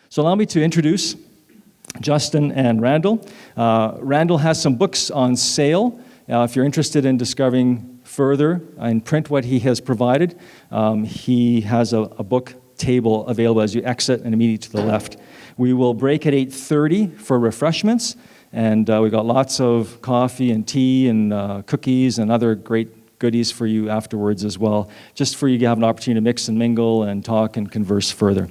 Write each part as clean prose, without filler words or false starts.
So allow me to introduce Justin and Randall. Randall has some books on sale. If you're interested in discovering further in print what he has provided, he has a book table available as you exit and immediately to the left. We will break at 8:30 for refreshments, and we've got lots of coffee and tea and cookies and other great goodies for you afterwards as well, just for you to have an opportunity to mix and mingle and talk and converse further.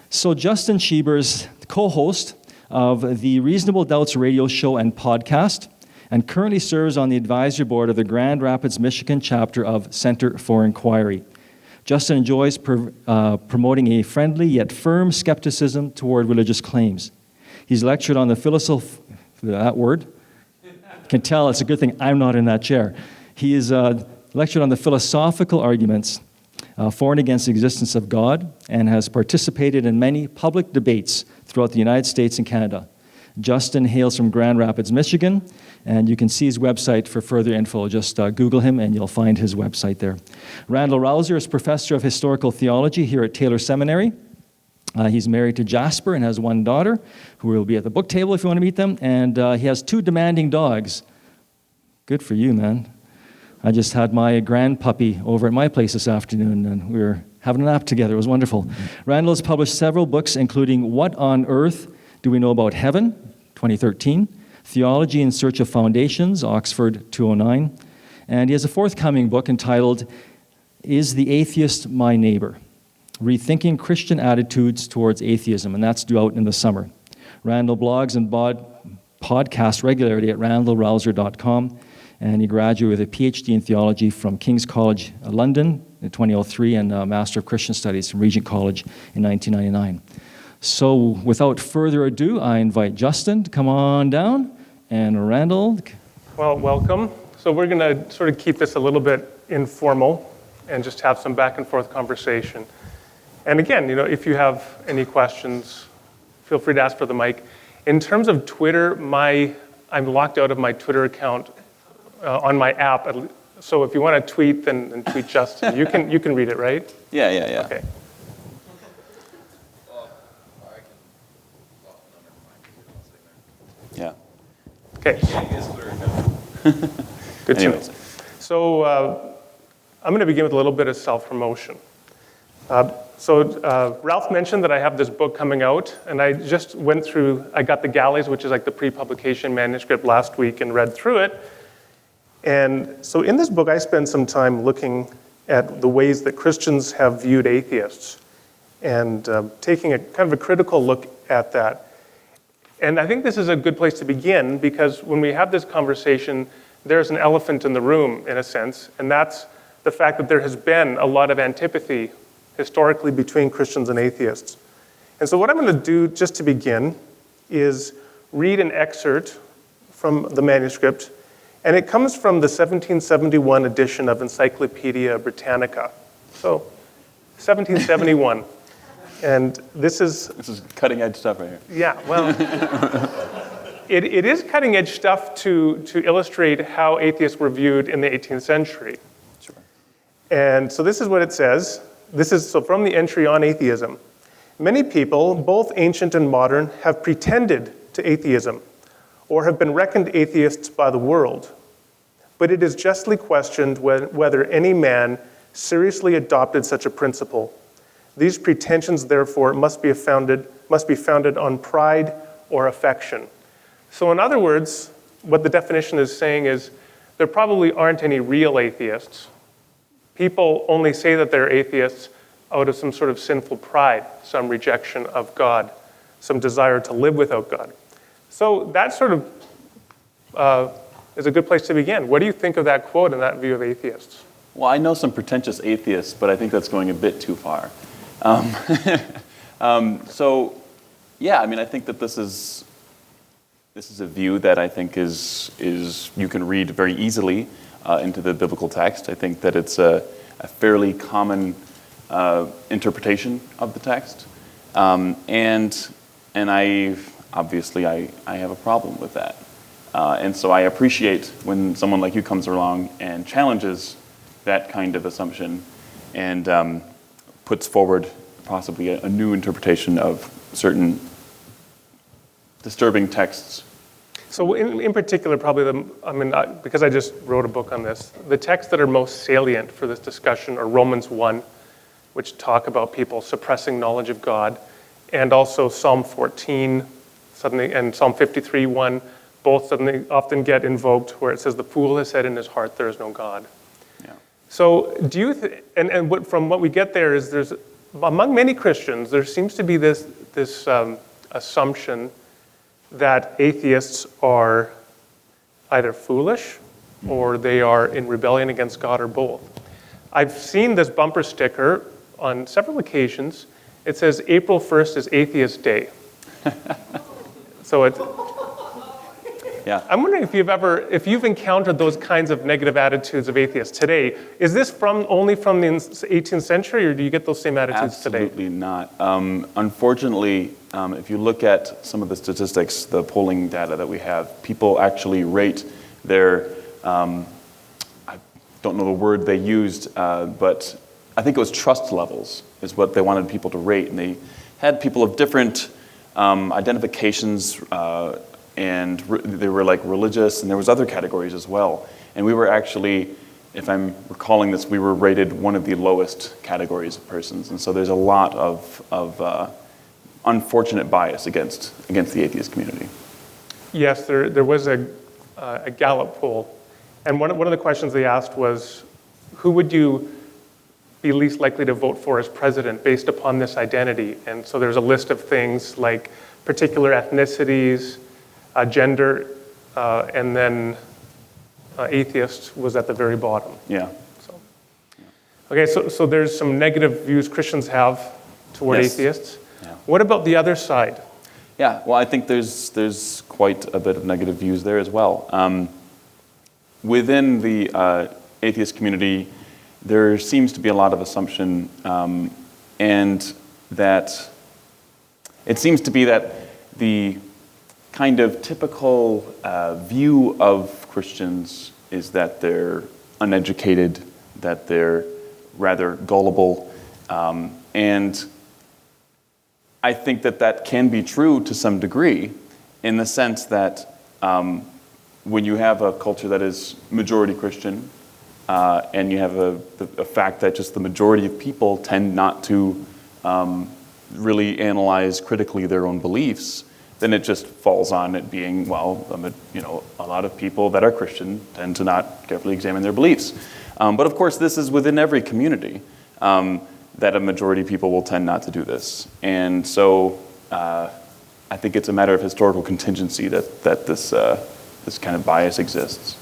So Justin Schieber's co-host of the Reasonable Doubts radio show and podcast, and currently serves on the advisory board of the Grand Rapids, Michigan chapter of Center for Inquiry. Justin enjoys promoting a friendly yet firm skepticism toward religious claims. He's lectured on the that word? You can tell it's a good thing I'm not in that chair. He is lectured on the philosophical arguments for and against the existence of God, and has participated in many public debates throughout the United States and Canada. Justin hails from Grand Rapids, Michigan, and you can see his website for further info. Just Google him and you'll find his website there. Randall Rouser is professor of historical theology here at Taylor Seminary. He's married to Jasper and has one daughter, who will be at the book table if you want to meet them, and he has 2 demanding dogs. Good for you, man. I just had my grand puppy over at my place this afternoon, and we were having a nap together. It was wonderful. Randall has published several books, including What on Earth Do We Know About Heaven, 2013, Theology in Search of Foundations, Oxford, 2009, and he has a forthcoming book entitled Is the Atheist My Neighbor? Rethinking Christian Attitudes Towards Atheism, and that's due out in the summer. Randall blogs and podcasts regularly at randallrouser.com, and he graduated with a PhD in theology from King's College London in 2003 and a Master of Christian Studies from Regent College in 1999. So without further ado, I invite Justin to come on down, and Randall. Well, welcome. So we're going to sort of keep this a little bit informal and just have some back and forth conversation. And again, if you have any questions, feel free to ask for the mic. In terms of Twitter, I'm locked out of my Twitter account on my app. So if you want to tweet, then tweet Justin. You can read it, right? Yeah. Okay. Yeah. Okay. Good to know. So I'm going to begin with a little bit of self-promotion. So Ralph mentioned that I have this book coming out, and I just I got the galleys, which is like the pre-publication manuscript last week, and read through it. And so in this book, I spend some time looking at the ways that Christians have viewed atheists and taking a kind of a critical look at that. And I think this is a good place to begin, because when we have this conversation, there's an elephant in the room, in a sense, and that's the fact that there has been a lot of antipathy historically between Christians and atheists. And so what I'm going to do just to begin is read an excerpt from the manuscript, and it comes from the 1771 edition of Encyclopedia Britannica. So, 1771. And this is cutting edge stuff right here. Yeah, well, it is cutting edge stuff to illustrate how atheists were viewed in the 18th century. Sure. And so this is what it says. This is from the entry on atheism. Many people, both ancient and modern, have pretended to atheism, or have been reckoned atheists by the world. But it is justly questioned whether any man seriously adopted such a principle. These pretensions, therefore, must be founded on pride or affection. So in other words, what the definition is saying is there probably aren't any real atheists. People only say that they're atheists out of some sort of sinful pride, some rejection of God, some desire to live without God. So that sort of is a good place to begin. What do you think of that quote and that view of atheists? Well, I know some pretentious atheists, but I think that's going a bit too far. So, yeah, I mean, I think that this is a view that I think is you can read very easily into the biblical text. I think that it's a fairly common interpretation of the text, and I obviously I have a problem with that, and so I appreciate when someone like you comes along and challenges that kind of assumption and puts forward possibly a new interpretation of certain disturbing texts. So in particular, probably because I just wrote a book on this, the texts that are most salient for this discussion are Romans 1, which talk about people suppressing knowledge of God, and also Psalm 14 suddenly, and Psalm 53:1, both suddenly often get invoked where it says, "The fool has said in his heart, there is no God." Yeah. So do you, from what we get there is there's, among many Christians, there seems to be this assumption that atheists are either foolish or they are in rebellion against God, or both. I've seen this bumper sticker on several occasions. It says April 1st is Atheist Day. So Yeah. I'm wondering if you've encountered those kinds of negative attitudes of atheists today. Is this only from the 18th century, or do you get those same attitudes today? Absolutely not. Unfortunately, if you look at some of the statistics, the polling data that we have, people actually rate their, I don't know the word they used, but I think it was trust levels is what they wanted people to rate. And they had people of different identifications, and they were like religious, and there was other categories as well. And we were actually, if I'm recalling this, we were rated one of the lowest categories of persons. And so there's a lot of unfortunate bias against the atheist community. Yes, there was a Gallup poll, and one of the questions they asked was, who would you be least likely to vote for as president based upon this identity? And so there's a list of things like particular ethnicities, gender, and then atheist was at the very bottom. Yeah. Okay, so there's some negative views Christians have toward Yes. atheists. Yeah. What about the other side? Yeah, well, I think there's quite a bit of negative views there as well. Within the atheist community, there seems to be a lot of assumption, and that it seems to be that the kind of typical view of Christians is that they're uneducated, that they're rather gullible, and I think that can be true to some degree, in the sense that when you have a culture that is majority Christian, and you have a fact that just the majority of people tend not to really analyze critically their own beliefs, then it just falls on it being, well, a lot of people that are Christian tend to not carefully examine their beliefs. But of course, this is within every community, that a majority of people will tend not to do this. And so I think it's a matter of historical contingency that this kind of bias exists.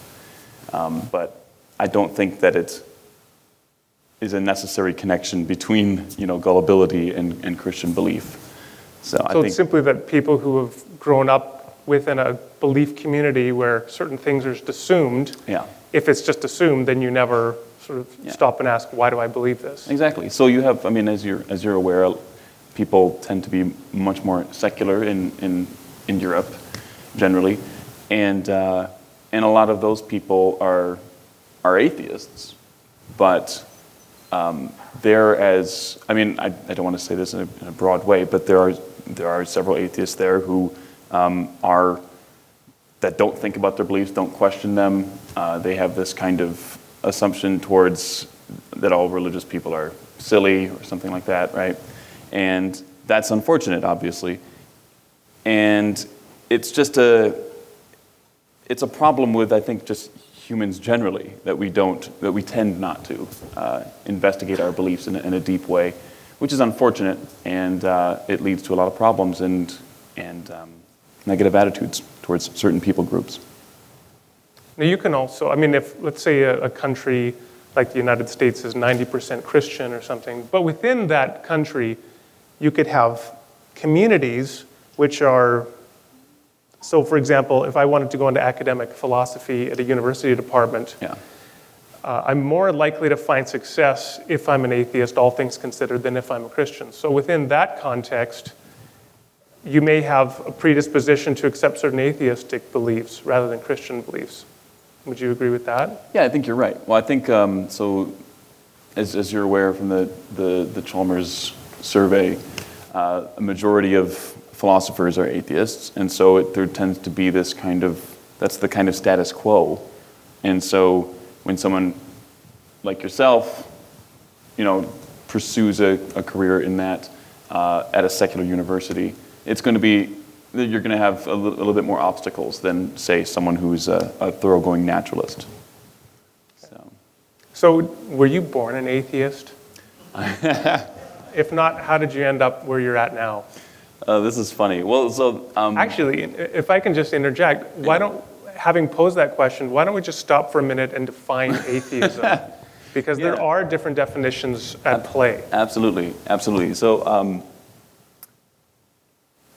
But I don't think that it is a necessary connection between gullibility and Christian belief. So I think it's simply that people who have grown up within a belief community where certain things are just assumed, yeah. if it's just assumed, then you never sort of stop and ask, why do I believe this? Exactly. So you have, as you're aware, people tend to be much more secular in Europe, generally, and a lot of those people are atheists, but they're as, I don't want to say this in a broad way, but there are several atheists there who that don't think about their beliefs, don't question them. They have this kind of assumption towards that all religious people are silly or something like that, right? And that's unfortunate, obviously. And it's just it's a problem with, I think, just humans generally, that we tend not to investigate our beliefs in a deep way, which is unfortunate, and it leads to a lot of problems and negative attitudes towards certain people groups. Now you can also, if let's say a country like the United States is 90% Christian or something, but within that country, you could have communities which are, so for example, if I wanted to go into academic philosophy at a university department, I'm more likely to find success if I'm an atheist, all things considered, than if I'm a Christian. So within that context, you may have a predisposition to accept certain atheistic beliefs rather than Christian beliefs. Would you agree with that? Yeah, I think you're right. Well, I think, so as you're aware from the Chalmers survey, a majority of philosophers are atheists, and so there tends to be this that's the kind of status quo. And so when someone like yourself, pursues a career in that at a secular university, you're going to have a little bit more obstacles than, say, someone who's a thoroughgoing naturalist. So were you born an atheist? If not, how did you end up where you're at now? This is funny. Well, so actually, if I can just interject, having posed that question, why don't we just stop for a minute and define atheism? Because there are different definitions at play. Absolutely. So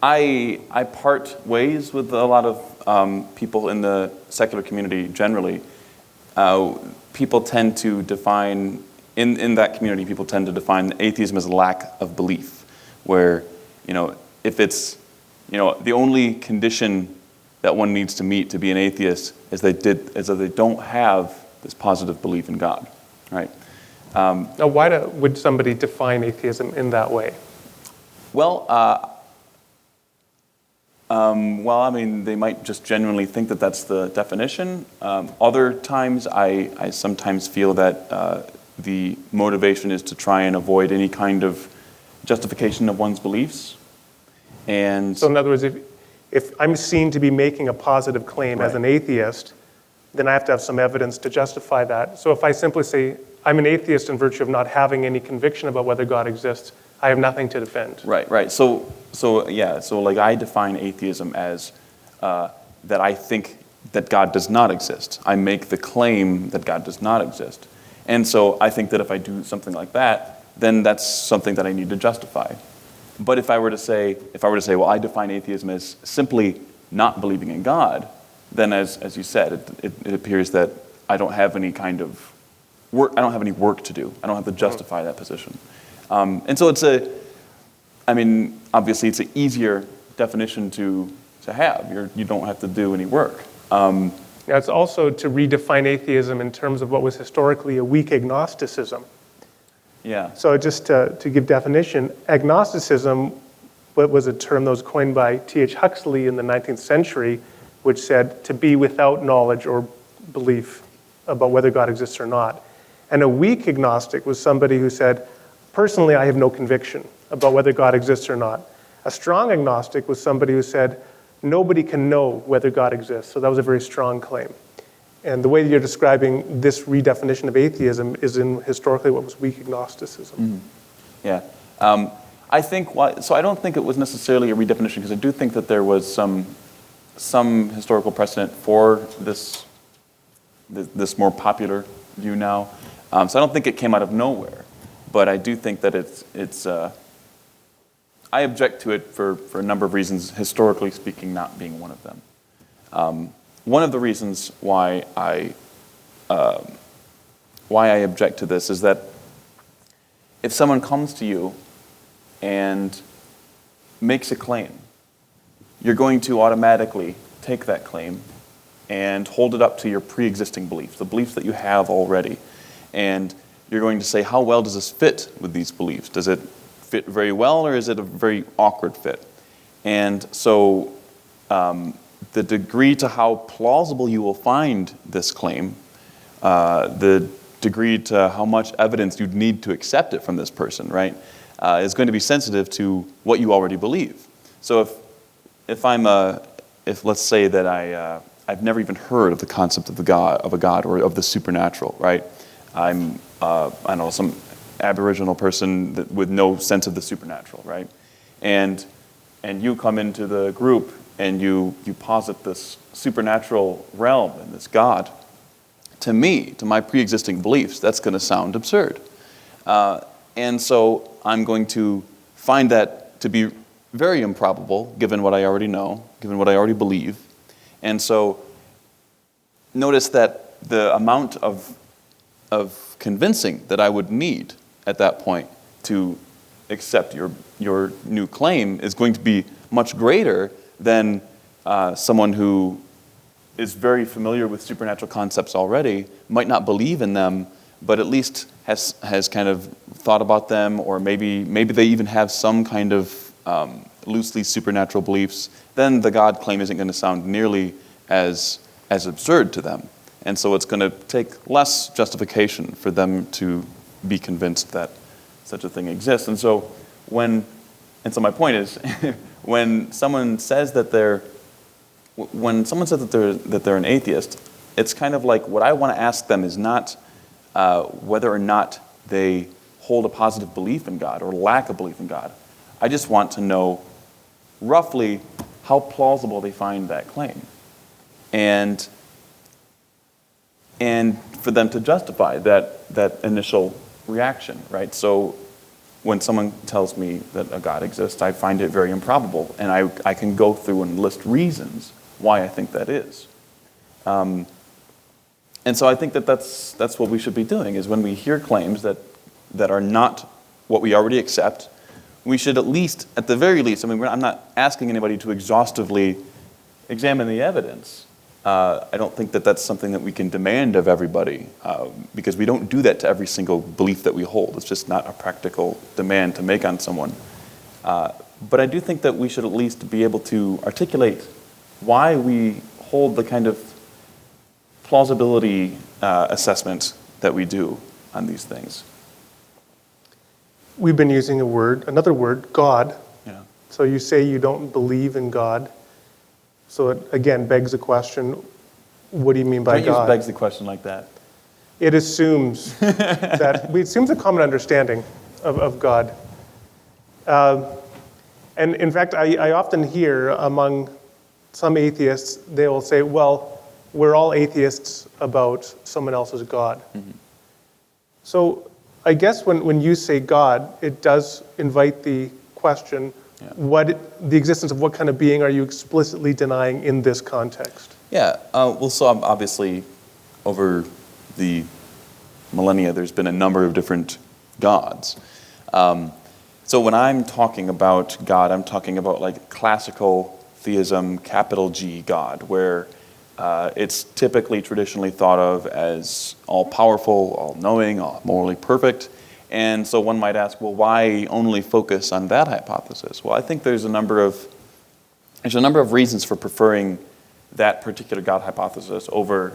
I part ways with a lot of people in the secular community generally. People tend to define, in that community, people tend to define atheism as a lack of belief, where, if it's, the only condition that one needs to meet to be an atheist is that they don't have this positive belief in God, right? Now, why would somebody define atheism in that way? Well, they might just genuinely think that that's the definition. Other times, I sometimes feel that the motivation is to try and avoid any kind of justification of one's beliefs. And so in other words, if I'm seen to be making a positive claim as an atheist, then I have to have some evidence to justify that. So if I simply say, I'm an atheist in virtue of not having any conviction about whether God exists, I have nothing to defend. Right. So like I define atheism as that I think that God does not exist. I make the claim that God does not exist. And so I think that if I do something like that, then that's something that I need to justify. But if I were to say, well, I define atheism as simply not believing in God, then as you said, it appears that I don't have any kind of work. I don't have any work to do. I don't have to justify that position. And so obviously it's an easier definition to have. You don't have to do any work. Now it's also to redefine atheism in terms of what was historically a weak agnosticism. Yeah. So just to give definition, agnosticism was a term that was coined by T.H. Huxley in the 19th century, which said to be without knowledge or belief about whether God exists or not. And a weak agnostic was somebody who said, personally, I have no conviction about whether God exists or not. A strong agnostic was somebody who said, nobody can know whether God exists. So that was a very strong claim. And the way you're describing this redefinition of atheism is in historically what was weak agnosticism. Mm-hmm. Yeah. I don't think it was necessarily a redefinition, because I do think that there was some historical precedent for this more popular view now. So I don't think it came out of nowhere, but I do think that it's I object to it for a number of reasons, historically speaking, not being one of them. One of the reasons why I object to this is that if someone comes to you and makes a claim, you're going to automatically take that claim and hold it up to your pre-existing beliefs, the beliefs that you have already. And you're going to say, how well does this fit with these beliefs? Does it fit very well, or is it a very awkward fit? And so the degree to how plausible you will find this claim, the degree to how much evidence you'd need to accept it from this person, right, is going to be sensitive to what you already believe. So if let's say that I've never even heard of the concept of a God or of the supernatural, right? I'm I don't know, some Aboriginal person with no sense of the supernatural, right? And you come into the group and you posit this supernatural realm and this God. To me, to my pre-existing beliefs, that's going to sound absurd. And so I'm going to find that to be very improbable, given what I already know, given what I already believe. And so notice that the amount of convincing that I would need at that point to accept your new claim is going to be much greater than someone who is very familiar with supernatural concepts already, might not believe in them, but at least has kind of thought about them, or maybe they even have some kind of loosely supernatural beliefs, then the God claim isn't going to sound nearly as absurd to them. And so it's going to take less justification for them to be convinced that such a thing exists. And so my point is, when someone says that they're an atheist, it's kind of like, what I want to ask them is not whether or not they hold a positive belief in God or lack a belief in God. I just want to know roughly how plausible they find that claim, and for them to justify that initial reaction, right? So when someone tells me that a God exists, I find it very improbable, and I can go through and list reasons why I think that is. And so I think that's what we should be doing, is when we hear claims that are not what we already accept, we should at the very least, I'm not asking anybody to exhaustively examine the evidence. I don't think that's something that we can demand of everybody, because we don't do that to every single belief that we hold. It's just not a practical demand to make on someone. But I do think that we should at least be able to articulate why we hold the kind of plausibility assessment that we do on these things. We've been using another word, God. Yeah. So you say you don't believe in God. So it, again, begs the question, what do you mean by God? God? Begs the question like that. It assumes it assumes a common understanding of God. And in fact, I often hear among some atheists, they will say, well, we're all atheists about someone else's God. Mm-hmm. So I guess when you say God, it does invite the question, the existence of what kind of being are you explicitly denying in this context? Yeah, so obviously over the millennia, there's been a number of different gods. So when I'm talking about God, I'm talking about like classical theism, capital G God, where it's typically traditionally thought of as all-powerful, all-knowing, morally perfect. And so one might ask, well, why only focus on that hypothesis? Well, I think there's a number of reasons for preferring that particular God hypothesis over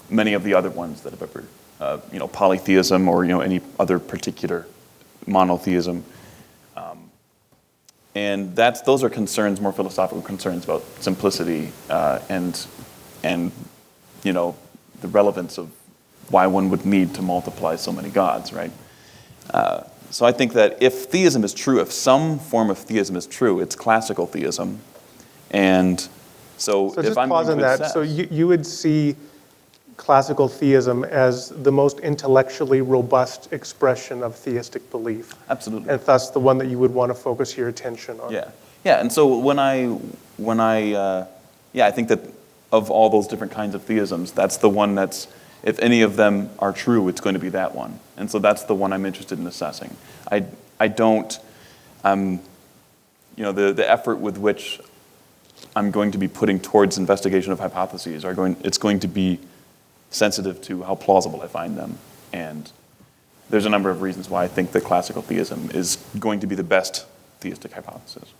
many of the other ones that have ever, polytheism or any other particular monotheism. And those are concerns, more philosophical concerns about simplicity and the relevance of why one would need to multiply so many gods, right? So I think that if theism is true, if some form of theism is true, it's classical theism. And so if just I'm pause going on to that. So you would see classical theism as the most intellectually robust expression of theistic belief. Absolutely. And thus the one that you would want to focus your attention on. Yeah. And so I think that of all those different kinds of theisms, that's the one that's, if any of them are true, it's going to be that one. And so that's the one I'm interested in assessing. I don't, the effort with which I'm going to be putting towards investigation of hypotheses it's going to be sensitive to how plausible I find them. And there's a number of reasons why I think that classical theism is going to be the best theistic hypothesis.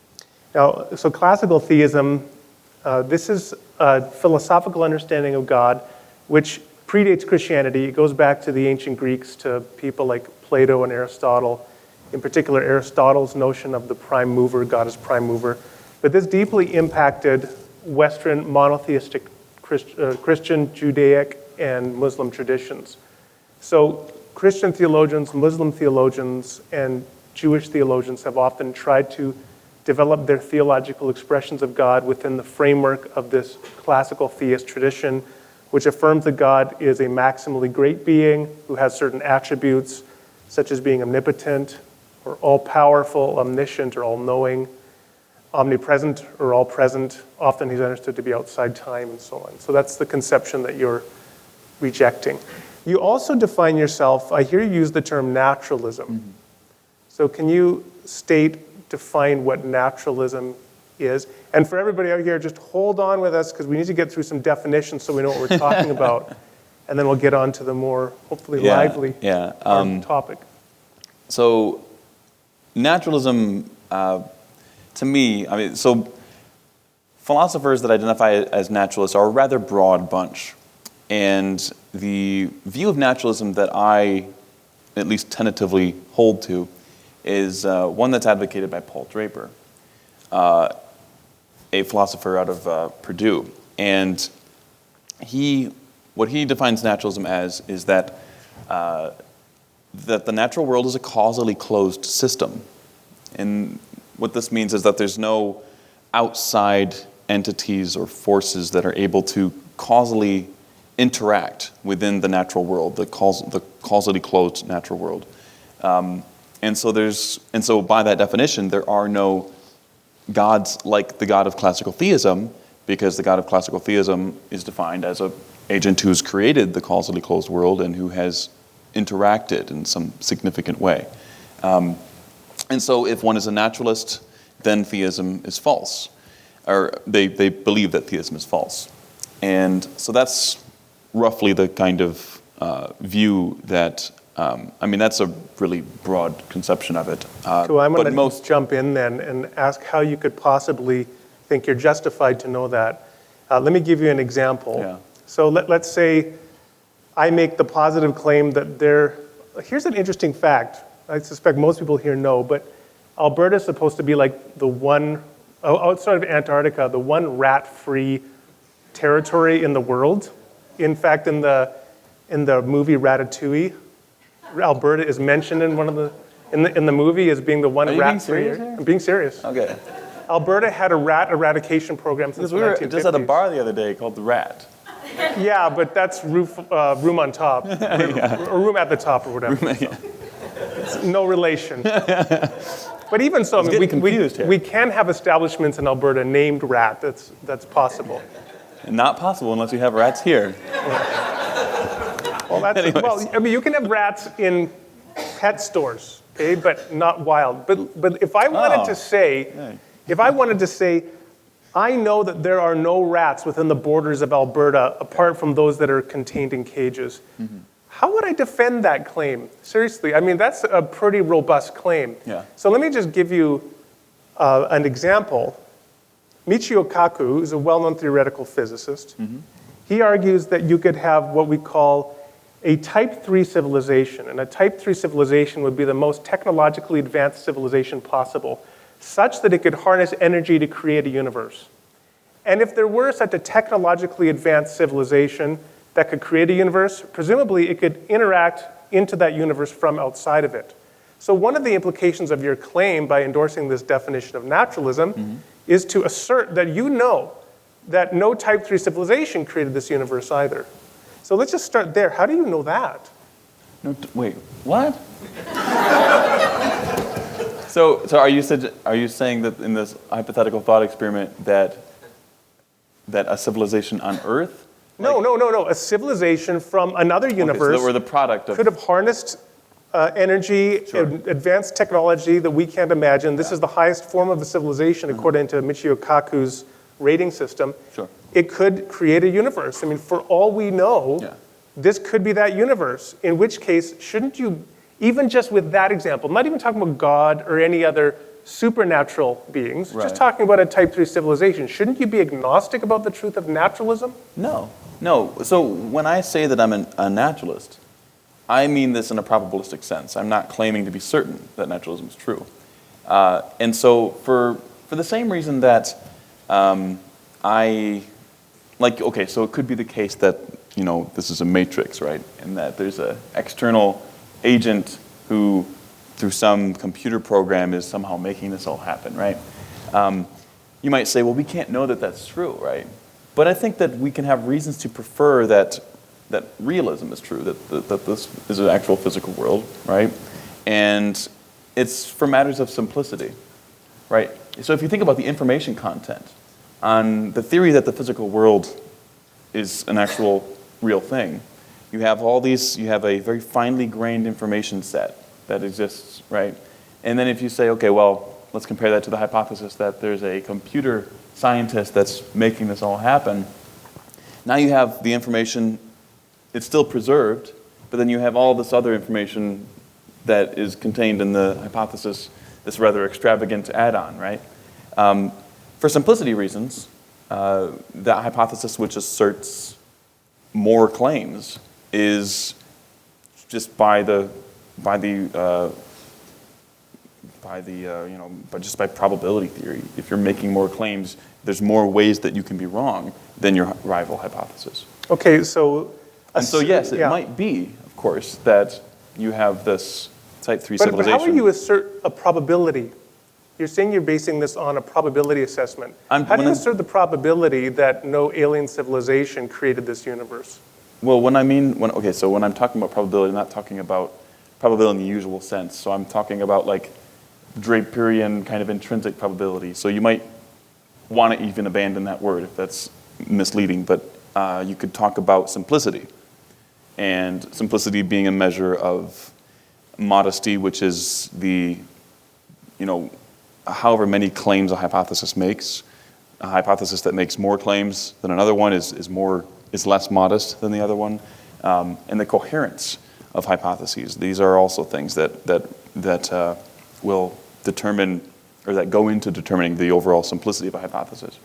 Now, so classical theism, this is a philosophical understanding of God, which predates Christianity. It goes back to the ancient Greeks, to people like Plato and Aristotle. In particular, Aristotle's notion of the prime mover, God as prime mover. But this deeply impacted Western monotheistic Christian, Judaic, and Muslim traditions. So Christian theologians, Muslim theologians, and Jewish theologians have often tried to develop their theological expressions of God within the framework of this classical theist tradition, which affirms that God is a maximally great being who has certain attributes, such as being omnipotent, or all-powerful, omniscient, or all-knowing, omnipresent, or all-present. Often he's understood to be outside time, and so on. So that's the conception that you're rejecting. You also define yourself, I hear you use the term naturalism. Mm-hmm. So can you define what naturalism is? And for everybody out here, just hold on with us because we need to get through some definitions so we know what we're talking about. and then we'll get on to the more, hopefully, lively topic. So naturalism, to me, so philosophers that identify as naturalists are a rather broad bunch. And the view of naturalism that I, at least tentatively, hold to is one that's advocated by Paul Draper, a philosopher out of Purdue. And what he defines naturalism as is that the natural world is a causally closed system. And what this means is that there's no outside entities or forces that are able to causally interact within the natural world, the causally closed natural world. And so by that definition, there are no gods like the God of classical theism, because the God of classical theism is defined as an agent who's created the causally closed world and who has interacted in some significant way. And so if one is a naturalist, then theism is false. Or they believe that theism is false. And so that's roughly the kind of view that, that's a really broad conception of it. Cool, I'm going to jump in then and ask how you could possibly think you're justified to know that. Let me give you an example. Yeah. So let's say I make the positive claim that here's an interesting fact. I suspect most people here know, but Alberta is supposed to be like the one, outside of Antarctica, the one rat-free territory in the world. In fact, in the movie Ratatouille, Alberta is mentioned in in the movie as being the one rat-free. I'm being serious. Okay. Alberta had a rat eradication program since the 1950s. We were just at a bar the other day called The Rat. Yeah, but that's room on top, or room at the top, or whatever. No relation. But even so, we can have establishments in Alberta named Rat. That's possible. Not possible unless you have rats here. Well, you can have rats in pet stores, okay, but not wild. But if I wanted to say, I know that there are no rats within the borders of Alberta apart from those that are contained in cages. Mm-hmm. How would I defend that claim? Seriously, that's a pretty robust claim. Yeah. So let me just give you an example. Michio Kaku is a well-known theoretical physicist. Mm-hmm. He argues that you could have what we call a type 3 civilization. And a type 3 civilization would be the most technologically advanced civilization possible, such that it could harness energy to create a universe. And if there were such a technologically advanced civilization that could create a universe, presumably it could interact into that universe from outside of it. So one of the implications of your claim by endorsing this definition of naturalism is to assert that you know that no type 3 civilization created this universe either. So let's just start there. How do you know that? No, wait, what? So are you saying that in this hypothetical thought experiment that a civilization on Earth? No. A civilization from another universe so that we're the product of could have harnessed energy, advanced technology that we can't imagine. This is the highest form of a civilization according to Michio Kaku's rating system. Sure. It could create a universe. For all we know, this could be that universe. In which case, shouldn't you, even just with that example, I'm not even talking about God or any other supernatural beings, just talking about a type 3 civilization, shouldn't you be agnostic about the truth of naturalism? No. So when I say that I'm a naturalist, I mean this in a probabilistic sense. I'm not claiming to be certain that naturalism is true. And so for the same reason that so it could be the case that, this is a matrix, right? And that there's an external agent who, through some computer program, is somehow making this all happen, right? You might say, well, we can't know that that's true, right? But I think that we can have reasons to prefer that realism is true, that this is an actual physical world, right? And it's for matters of simplicity, right? So if you think about the information content on the theory that the physical world is an actual real thing, you have a very finely grained information set that exists, right? And then if you say, okay, well, let's compare that to the hypothesis that there's a computer scientist that's making this all happen, now you have the information it's still preserved, but then you have all this other information that is contained in the hypothesis, this rather extravagant add-on, right? For simplicity reasons, that hypothesis which asserts more claims is just just by probability theory. If you're making more claims, there's more ways that you can be wrong than your rival hypothesis. Okay, so... And so yes, it might be, of course, that you have this type 3 civilization. But how do you assert a probability? You're saying you're basing this on a probability assessment. How do you assert the probability that no alien civilization created this universe? Well, when I'm talking about probability, I'm not talking about probability in the usual sense. So I'm talking about like Draperian kind of intrinsic probability. So you might want to even abandon that word if that's misleading, but you could talk about simplicity. And simplicity being a measure of modesty, which is however many claims a hypothesis makes. A hypothesis that makes more claims than another one is less modest than the other one. And the coherence of hypotheses. These are also things that will determine, or that go into determining the overall simplicity of a hypothesis.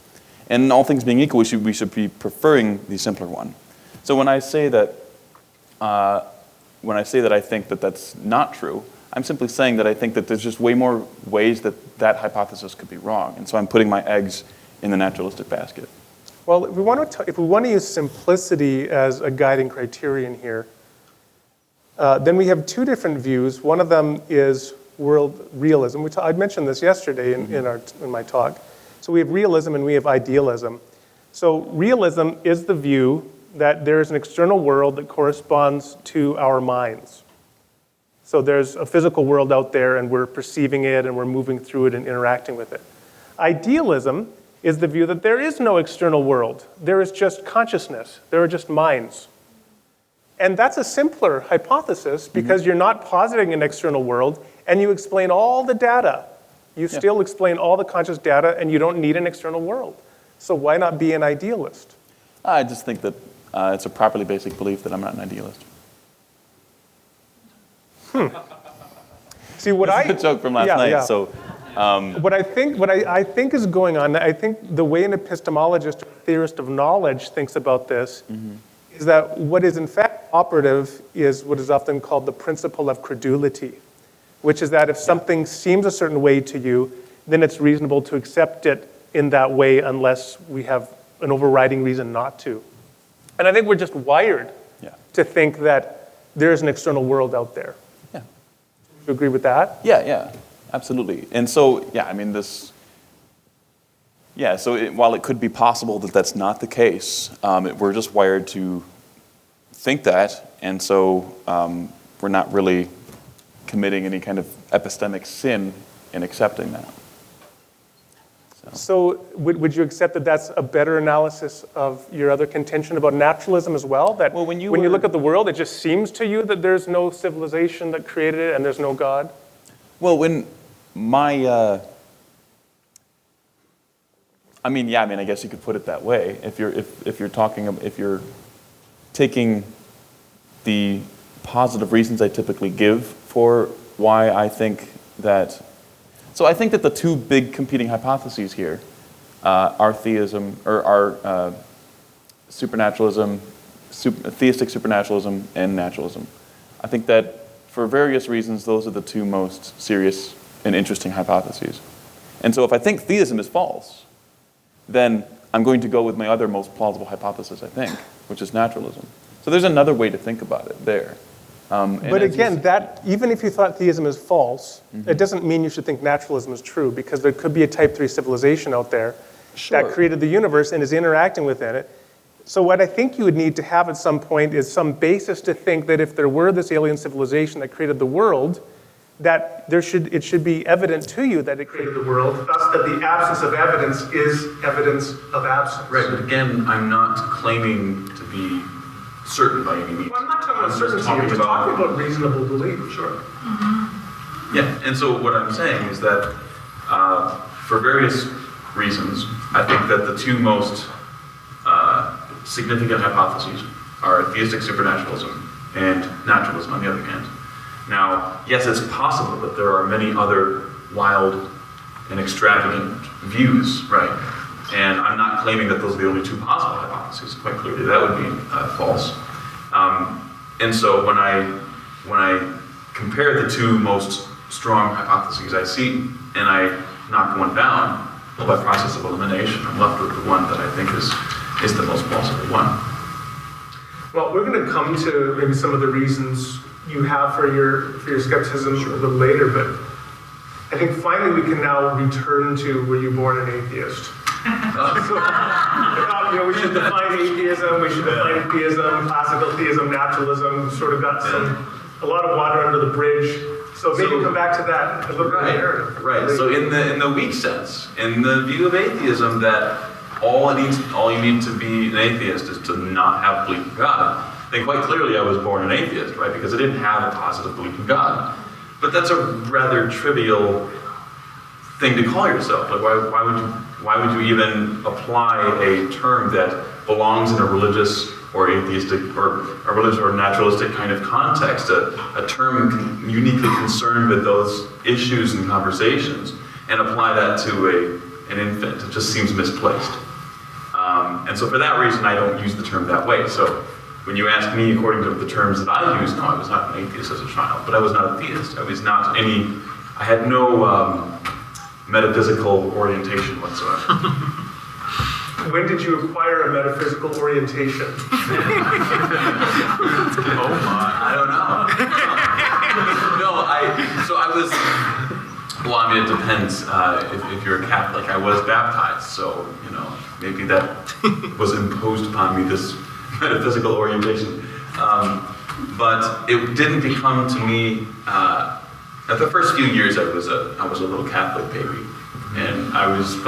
And all things being equal, we should be preferring the simpler one. So when I say that I think that that's not true, I'm simply saying that I think that there's just way more ways that hypothesis could be wrong. And so I'm putting my eggs in the naturalistic basket. Well, if we want to use simplicity as a guiding criterion here, then we have two different views. One of them is world realism. I mentioned this yesterday in my talk. So we have realism and we have idealism. So realism is the view that there is an external world that corresponds to our minds. So there's a physical world out there and we're perceiving it and we're moving through it and interacting with it. Idealism is the view that there is no external world. There is just consciousness. There are just minds. And that's a simpler hypothesis because you're not positing an external world and you explain all the data. You still explain all the conscious data and you don't need an external world. So why not be an idealist? I just think that it's a properly basic belief that I'm not an idealist. See, what This is a joke from last night. Yeah. So, what I think is going on, I think the way an epistemologist or theorist of knowledge thinks about this is that what is in fact operative is what is often called the principle of credulity, which is that if something seems a certain way to you, then it's reasonable to accept it in that way unless we have an overriding reason not to. And I think we're just wired to think that there is an external world out there. Yeah. Do you agree with that? Yeah, absolutely. And so, while it could be possible that that's not the case, we're just wired to think that, and so we're not really committing any kind of epistemic sin in accepting that. So would you accept that that's a better analysis of your other contention about naturalism as well? That when you look at the world, it just seems to you that there's no civilization that created it and there's no God? Well, when my... I guess you could put it that way. If you're taking the positive reasons I typically give for why I think that. So I think that the two big competing hypotheses here are theism, or are supernaturalism, theistic supernaturalism, and naturalism. I think that for various reasons, those are the two most serious and interesting hypotheses. And so if I think theism is false, then I'm going to go with my other most plausible hypothesis, I think, which is naturalism. So there's another way to think about it there. But again, even if you thought theism is false, it doesn't mean you should think naturalism is true, because there could be a type 3 civilization out there that created the universe and is interacting within it. So what I think you would need to have at some point is some basis to think that if there were this alien civilization that created the world, that it should be evident to you that it created the world, thus that the absence of evidence is evidence of absence. Right, but again, I'm not claiming to be certain by any means. Well, I'm not talking about certainty, I'm just talking about reasonable belief. Sure. Yeah, and so what I'm saying is that for various reasons, I think that the two most significant hypotheses are theistic supernaturalism and naturalism on the other hand. Now, yes, it's possible that there are many other wild and extravagant views, right? And I'm not claiming that those are the only two possible hypotheses. Quite clearly, that would be false. And so when I compare the two most strong hypotheses I see, and I knock one down, well, by process of elimination, I'm left with the one that I think is the most plausible one. Well, we're going to come to maybe some of the reasons you have for your skepticism a little later, but I think finally we can now return to, were you born an atheist? So, we should define atheism, we should define theism, classical theism, naturalism, sort of got a lot of water under the bridge. So maybe come back to that a little bit later. Right. So in the weak sense, in the view of atheism, that all you need to be an atheist is to not have belief in God, then quite clearly I was born an atheist, right? Because I didn't have a positive belief in God. But that's a rather trivial thing to call yourself. Like, why would you even apply a term that belongs in a religious or atheistic or a religious or naturalistic kind of context, a term uniquely concerned with those issues and conversations, and apply that to an infant? It just seems misplaced. And so for that reason, I don't use the term that way. So when you ask me, according to the terms that I use, no, I was not an atheist as a child, but I was not a theist. I had no metaphysical orientation whatsoever. When did you acquire a metaphysical orientation? Oh my, I don't know. Well, I mean, it depends. If you're a Catholic, I was baptized, so, maybe that was imposed upon me, this metaphysical orientation. But it didn't become to me, at the first few years I was a little Catholic baby. And I was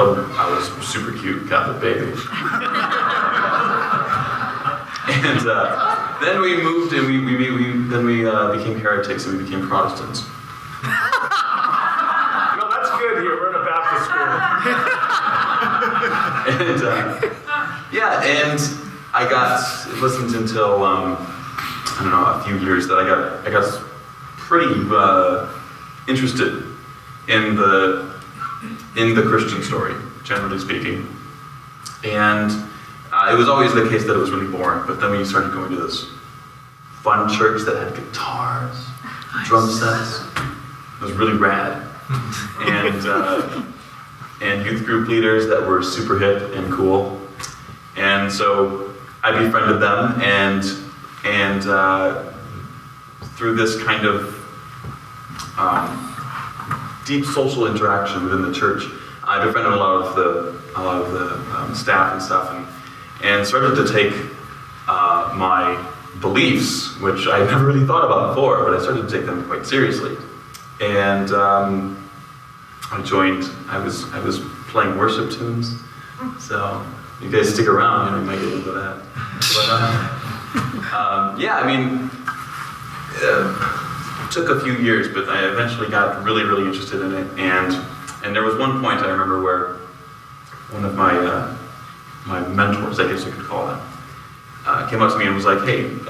super cute Catholic baby. And then we moved and we became heretics and we became Protestants. No, that's good here. We're in a Baptist school. And it wasn't until a few years that I got pretty interested in the Christian story, generally speaking. And it was always the case that it was really boring, but then we started going to this fun church that had guitars, drum sets. It was really rad. And youth group leaders that were super hip and cool. And so I befriended them, and through this kind of deep social interaction within the church, I befriended a lot of the staff and stuff, and started to take my beliefs, which I never really thought about before, but I started to take them quite seriously. And I was playing worship tunes, so you guys stick around, you might get into that. But it took a few years, but I eventually got really, really interested in it. And there was one point I remember where one of my mentors, I guess you could call them, came up to me and was like, "Hey, we'd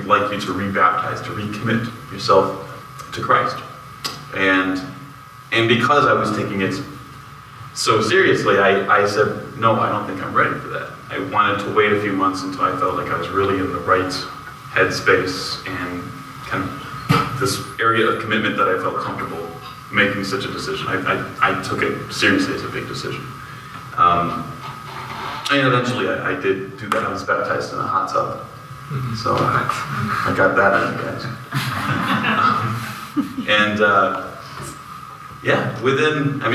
like you to rebaptize, to recommit yourself to Christ." And because I was taking it so seriously, I said, "No, I don't think I'm ready for that." I wanted to wait a few months until I felt like I was really in the right headspace and kind of this area of commitment that I felt comfortable making such a decision. I took it seriously as a big decision. And eventually I did do that. I was baptized in a hot tub. So I got that out of you guys.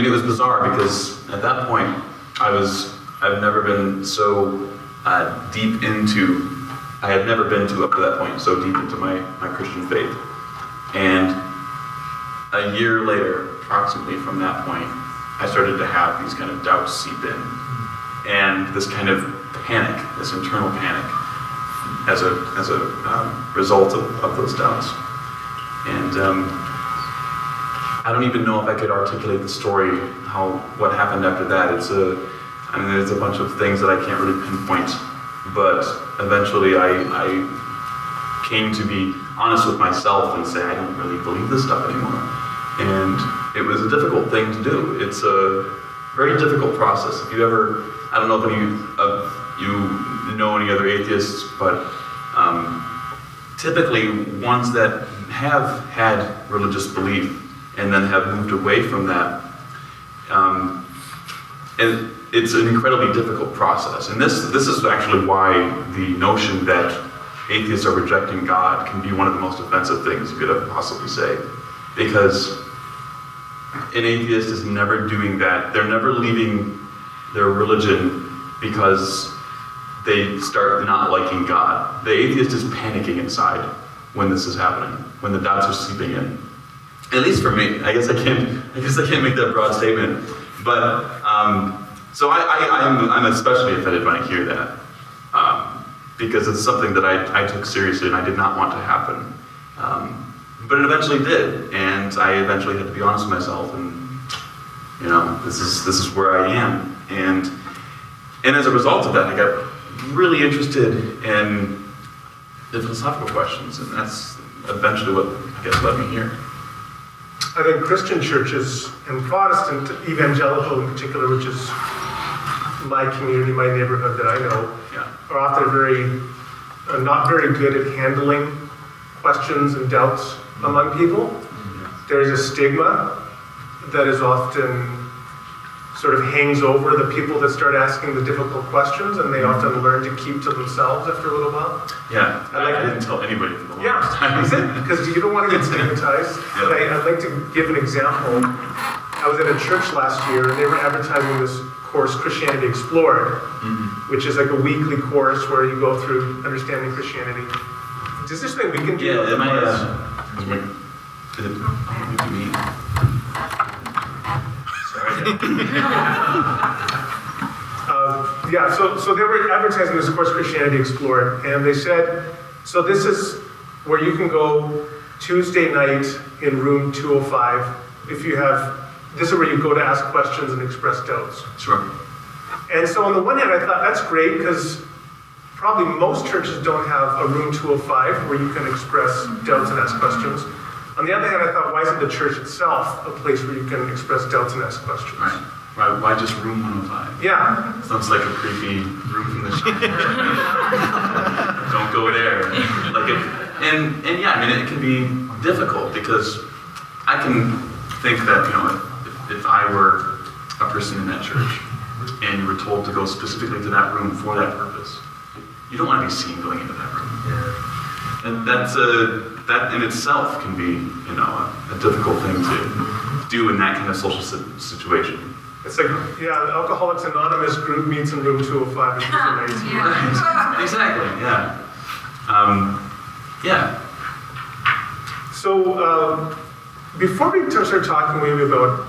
It was bizarre because at that point I've never been so deep into, I had never been to up to that point so deep into my Christian faith. And a year later, approximately from that point, I started to have these kind of doubts seep in. And this kind of panic, this internal panic, as a result of those doubts. And I don't even know if I could articulate the story, what happened after that. There's a bunch of things that I can't really pinpoint but eventually I came to be honest with myself and say, I don't really believe this stuff anymore. And it was a difficult thing to do. It's a very difficult process. If you ever, I don't know if any of you know any other atheists, but typically ones that have had religious belief and then have moved away from that, and it's an incredibly difficult process. And this is actually why the notion that atheists are rejecting God can be one of the most offensive things you could ever possibly say. Because an atheist is never doing that. They're never leaving their religion because they start not liking God. The atheist is panicking inside when this is happening, when the doubts are seeping in. At least for me. I guess I can't make that broad statement. But so I'm especially offended when I hear that, because it's something that I took seriously and I did not want to happen. But it eventually did, and I eventually had to be honest with myself, and this is where I am. And as a result of that, I got really interested in the philosophical questions, and that's eventually what I guess led me here. I think Christian churches and Protestant, evangelical in particular, which is my community, my neighborhood that I know, are often not very good at handling questions and doubts among people. There's a stigma that is often sort of hangs over the people that start asking the difficult questions, and they often learn to keep to themselves after a little while. Yeah, I didn't tell anybody for the longest time. Is it? Because you don't want to get stigmatized. Yeah. I'd like to give an example. I was at a church last year, and they were advertising this course, Christianity Explored, which is like a weekly course where you go through understanding Christianity. Is this something we can do? Yeah, So they were advertising this course, Christianity Explored, and they said, so this is where you can go Tuesday night in room 205 if you have, this is where you go to ask questions and express doubts. Sure. And so on the one hand, I thought that's great because probably most churches don't have a room 205 where you can express doubts and ask questions. On the other hand, I thought, why isn't the church itself a place where you can express doubts and ask questions? Right. Why just room 105? Yeah. Sounds like a creepy room from the show. Don't go there. And yeah, I mean, it can be difficult because I can think that, if I were a person in that church and you were told to go specifically to that room for that purpose, you don't want to be seen going into that room. And that in itself can be, a difficult thing to do in that kind of social situation. It's like, the Alcoholics Anonymous group meets in room 205. It's amazing. Right. Exactly, yeah. So, before we start talking maybe about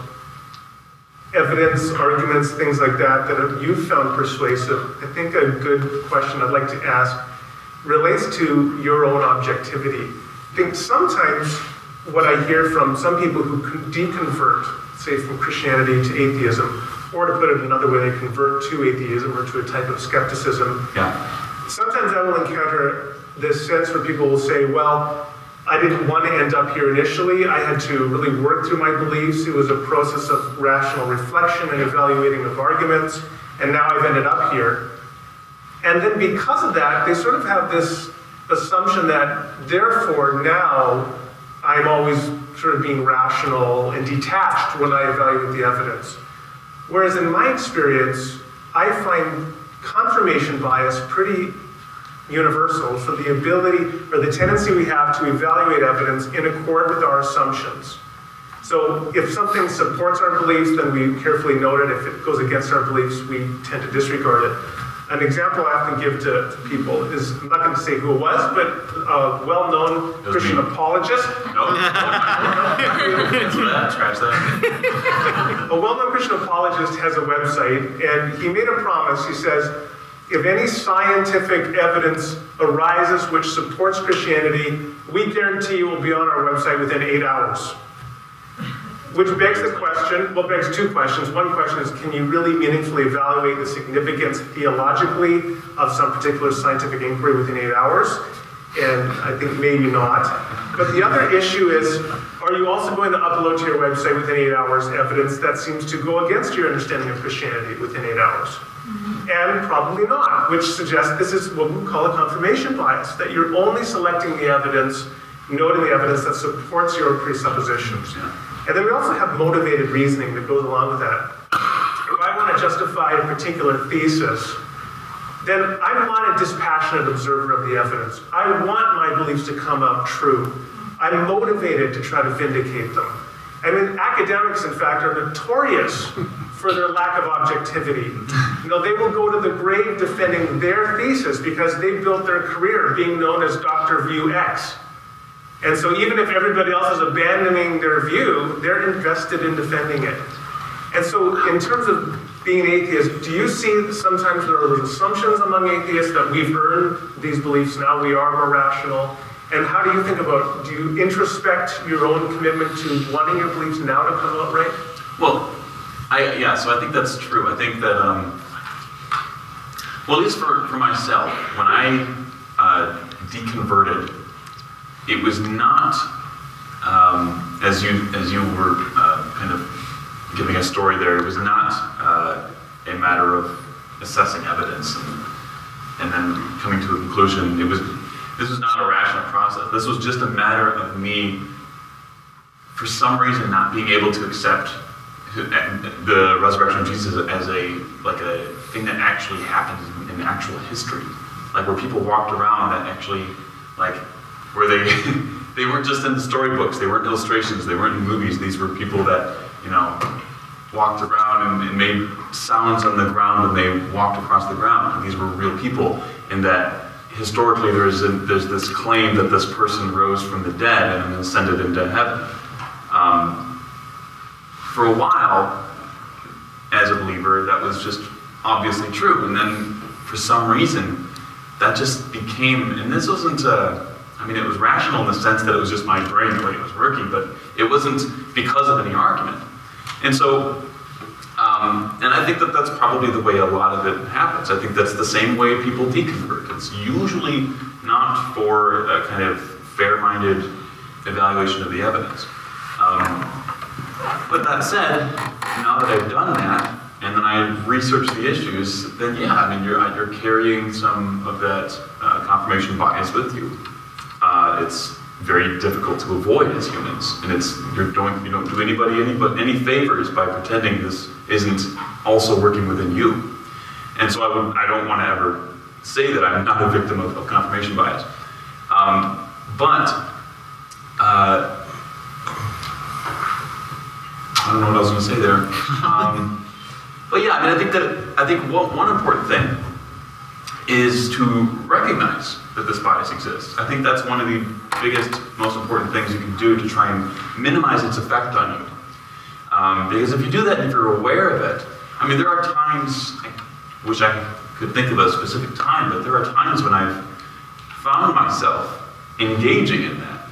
evidence, arguments, things like that you've found persuasive, I think a good question I'd like to ask relates to your own objectivity. I think sometimes what I hear from some people who deconvert, say from Christianity to atheism, or to put it another way, they convert to atheism or to a type of skepticism. Yeah. Sometimes I will encounter this sense where people will say, well, I didn't want to end up here initially. I had to really work through my beliefs. It was a process of rational reflection and evaluating of arguments, and now I've ended up here. And then because of that, they sort of have this assumption that, therefore, now I'm always sort of being rational and detached when I evaluate the evidence. Whereas in my experience, I find confirmation bias pretty universal for the ability or the tendency we have to evaluate evidence in accord with our assumptions. So if something supports our beliefs, then we carefully note it. If it goes against our beliefs, we tend to disregard it. An example I often give to people is, I'm not going to say who it was, but a well-known Christian apologist. Scratch that. A well-known Christian apologist has a website, and he made a promise. He says, if any scientific evidence arises which supports Christianity, we guarantee it will be on our website within 8 hours. Which begs the question, well, begs two questions. One question is, can you really meaningfully evaluate the significance theologically of some particular scientific inquiry within 8 hours? And I think maybe not. But the other issue is, are you also going to upload to your website within 8 hours evidence that seems to go against your understanding of Christianity within 8 hours? And probably not, which suggests this is what we call a confirmation bias, that you're only selecting the evidence, noting the evidence that supports your presuppositions. And then we also have motivated reasoning that goes along with that. If I want to justify a particular thesis, then I'm not a dispassionate observer of the evidence. I want my beliefs to come out true. I'm motivated to try to vindicate them. I mean, academics, in fact, are notorious for their lack of objectivity. You know, they will go to the grave defending their thesis because they built their career being known as Dr. View X. And so even if everybody else is abandoning their view, they're invested in defending it. And so in terms of being an atheist, do you see that sometimes there are assumptions among atheists that we've earned these beliefs, now we are more rational? And how do you think about, do you introspect your own commitment to wanting your beliefs now to come out right? Well, so I think that's true. I think that, well, at least for myself, when I deconverted, it was not, as you were kind of giving a story there, it was not a matter of assessing evidence and then coming to a conclusion. This was not a rational process. This was just a matter of me, for some reason, not being able to accept the resurrection of Jesus as a thing that actually happened in actual history, like where people walked around that actually, like, where they weren't just in the storybooks, they weren't illustrations, they weren't in movies. These were people that, you know, walked around and made sounds on the ground when they walked across the ground. And these were real people, and that historically there's this claim that this person rose from the dead and ascended into heaven. For a while, as a believer, that was just obviously true. And then for some reason, that just became, and this wasn't, it was rational in the sense that it was just my brain, the way it was working, but it wasn't because of any argument. And so, and I think that that's probably the way a lot of it happens. I think that's the same way people deconvert. It's usually not for a kind of fair-minded evaluation of the evidence. But that said, now that I've done that, and then I researched the issues, then yeah, I mean, you're carrying some of that confirmation bias with you. It's very difficult to avoid as humans, and you don't do anybody any favors by pretending this isn't also working within you. And so I don't want to ever say that I'm not a victim of confirmation bias. I don't know what I was going to say there. But yeah, I mean, I think one important thing is to recognize that this bias exists. I think that's one of the biggest, most important things you can do to try and minimize its effect on you. Because if you do that, and if you're aware of it, I mean, there are times, I wish I could think of a specific time, but there are times when I've found myself engaging in that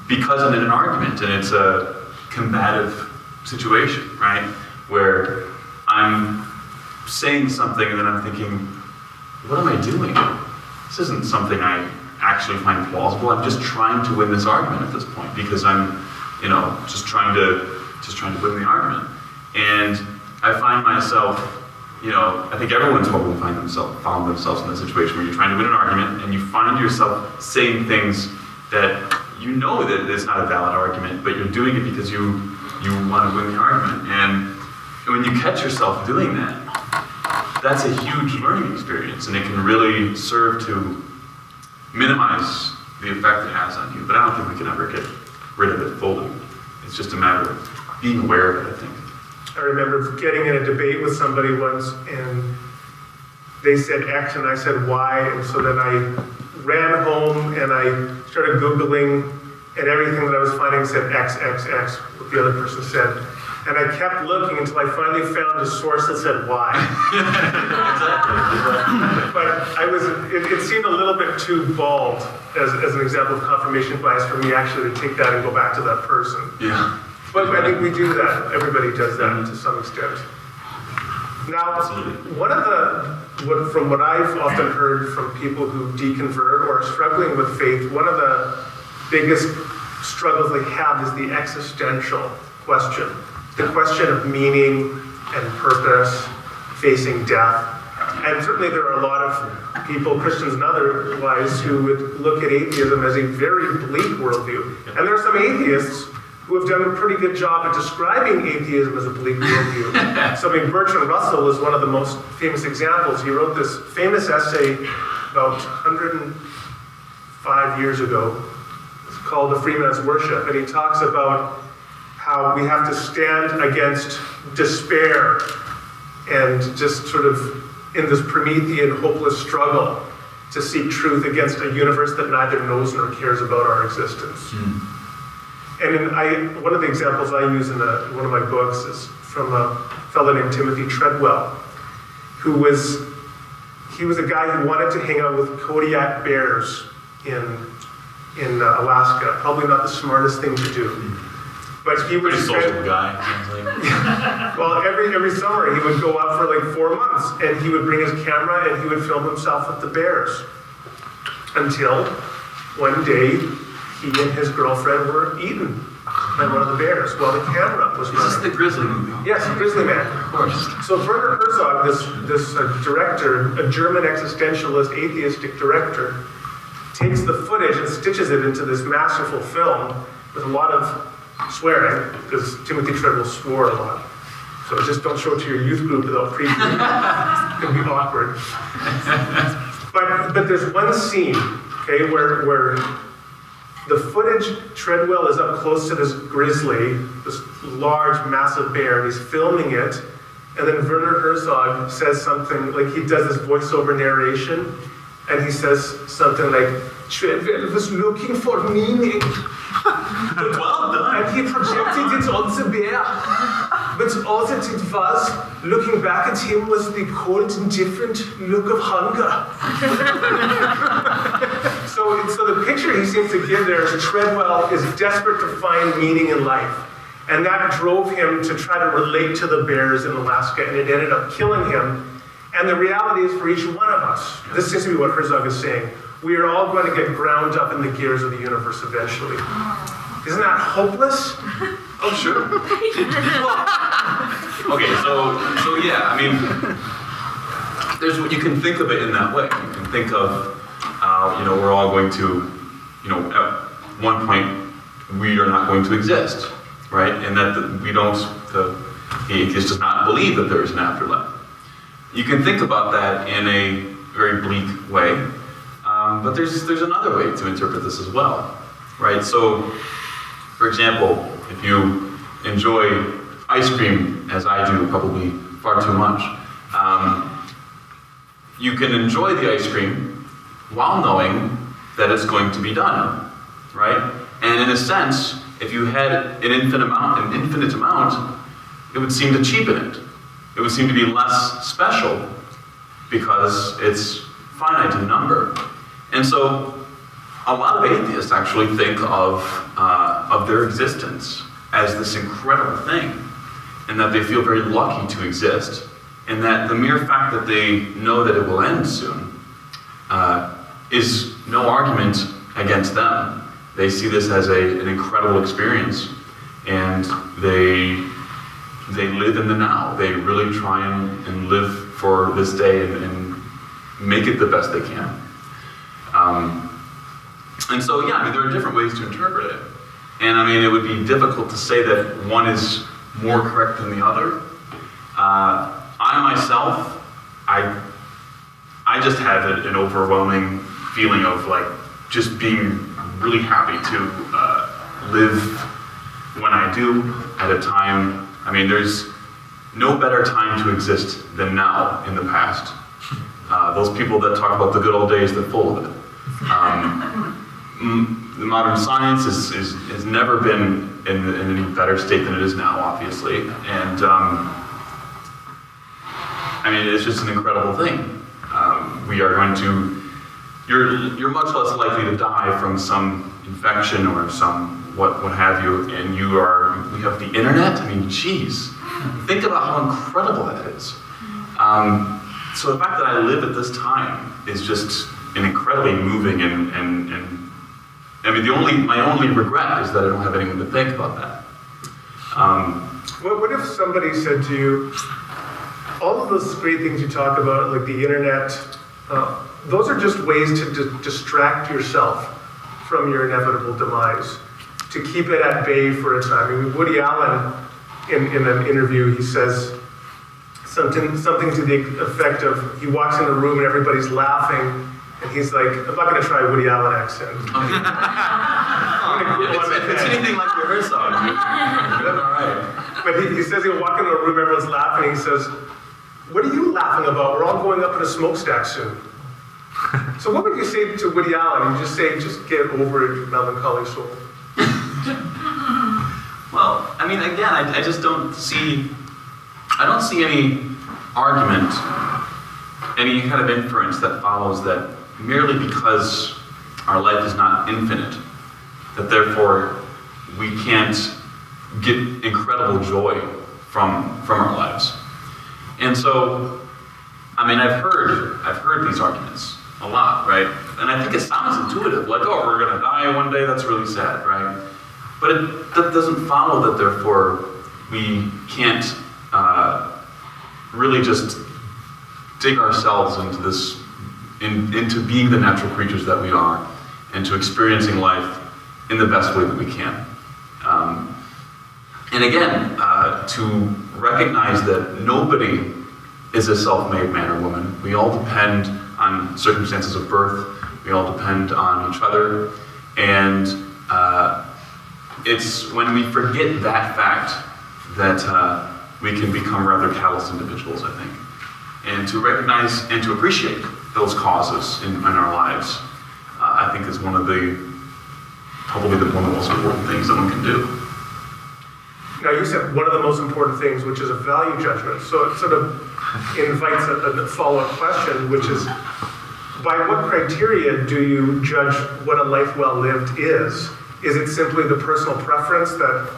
because I'm in an argument and it's a combative situation, right? Where I'm saying something and then I'm thinking, what am I doing? This isn't something I actually find plausible. I'm just trying to win this argument at this point because I'm, just trying to win the argument. And I find myself, I think everyone's probably found themselves in that situation where you're trying to win an argument and you find yourself saying things that that it's not a valid argument, but you're doing it because you want to win the argument. And when you catch yourself doing that, that's a huge learning experience, and it can really serve to minimize the effect it has on you. But I don't think we can ever get rid of it fully. It's just a matter of being aware of it, I think. I remember getting in a debate with somebody once, and they said X, and I said Y, and so then I ran home, and I started Googling, and everything that I was finding said X, X, X, what the other person said. And I kept looking until I finally found a source that said Y. But it seemed a little bit too bald as an example of confirmation bias for me actually to take that and go back to that person. Yeah. But I think we do that. Everybody does that to some extent. Now, from what I've often heard from people who deconvert or are struggling with faith, one of the biggest struggles they have is the existential question. The question of meaning and purpose, facing death. And certainly there are a lot of people, Christians and otherwise, who would look at atheism as a very bleak worldview. And there are some atheists who have done a pretty good job at describing atheism as a bleak worldview. So Bertrand Russell is one of the most famous examples. He wrote this famous essay about 105 years ago. It's called The Free Man's Worship. And he talks about how we have to stand against despair and just sort of in this Promethean hopeless struggle to seek truth against a universe that neither knows nor cares about our existence. And one of the examples I use in one of my books is from a fellow named Timothy Treadwell, he was a guy who wanted to hang out with Kodiak bears in Alaska. Probably not the smartest thing to do. But he would Pretty social guy, sounds like. well, every summer he would go out for like 4 months, and he would bring his camera and he would film himself with the bears. Until one day, he and his girlfriend were eaten by one of the bears while the camera was running. Is this the Grizzly movie? Yes, Grizzly Man. Of course. So Werner Herzog, this director, a German existentialist, atheistic director, takes the footage and stitches it into this masterful film with a lot of swearing, because Timothy Treadwell swore a lot. So just don't show it to your youth group without previewing. It's going to be awkward. But there's one scene, okay, where the footage, Treadwell is up close to this grizzly, this large, massive bear, and he's filming it, and then Werner Herzog says something, like he does this voiceover narration, and he says something like, Treadwell was looking for meaning. Well done. And he projected it on the bear. But all that it was, looking back at him, was the cold, indifferent look of hunger. So the picture he seems to give there is Treadwell is desperate to find meaning in life. And that drove him to try to relate to the bears in Alaska, and it ended up killing him. And the reality is for each one of us, this seems to be what Herzog is saying, we are all going to get ground up in the gears of the universe eventually. Isn't that hopeless? Oh, sure. Okay, so yeah, I mean, you can think of it in that way. You can think of, we're all going to, at one point, we are not going to exist, right? And that the atheist does not believe that there is an afterlife. You can think about that in a very bleak way, but there's another way to interpret this as well, right? So, for example, if you enjoy ice cream, as I do, probably far too much, you can enjoy the ice cream while knowing that it's going to be done, right? And in a sense, if you had an infinite amount, it would seem to cheapen it. It would seem to be less special because it's finite in number. And so a lot of atheists actually think of their existence as this incredible thing, and that they feel very lucky to exist, and that the mere fact that they know that it will end soon is no argument against them. They see this as an incredible experience, and they live in the now. They really try and live for this day and make it the best they can. And so, yeah, I mean, there are different ways to interpret it. And I mean, it would be difficult to say that one is more correct than the other. I myself, I just had an overwhelming feeling of like just being really happy to live when I do at a time. I mean, there's no better time to exist than now in the past. Those people that talk about the good old days, they're full of it. The modern science has never been in any better state than it is now, obviously. And I mean, it's just an incredible thing. You're much less likely to die from some infection or some what have you, and we have the internet. I mean, geez, think about how incredible that is. So the fact that I live at this time is just an incredibly moving and I mean, my only regret is that I don't have anyone to think about that. What if somebody said to you, all of those great things you talk about, like the internet, those are just ways to distract yourself from your inevitable demise, to keep it at bay for a time. I mean, Woody Allen, in an interview, he says something to the effect of, he walks in a room and everybody's laughing, and he's like, I'm not going to try a Woody Allen accent. If it's anything like your song, then all right. But he says he'll walk into a room, everyone's laughing, he says, what are you laughing about? We're all going up in a smokestack soon. So what would you say to Woody Allen? You just say, just get over it, you melancholy soul. Well, I mean, again, I just don't see any argument, any kind of inference that follows that merely because our life is not infinite, that therefore we can't get incredible joy from our lives. And so, I mean, I've heard these arguments a lot, right? And I think it sounds intuitive, like, oh, we're gonna die one day, that's really sad, right? But that doesn't follow that therefore we can't really just dig ourselves into this, into being the natural creatures that we are, and to experiencing life in the best way that we can. And again, to recognize that nobody is a self-made man or woman. We all depend on circumstances of birth. We all depend on each other. And it's when we forget that fact that we can become rather callous individuals, I think. And to recognize and to appreciate those causes in our lives, I think is one of the most important things that one can do. Now you said one of the most important things, which is a value judgment. So it sort of invites a follow-up question, which is, by what criteria do you judge what a life well lived is? Is it simply the personal preference that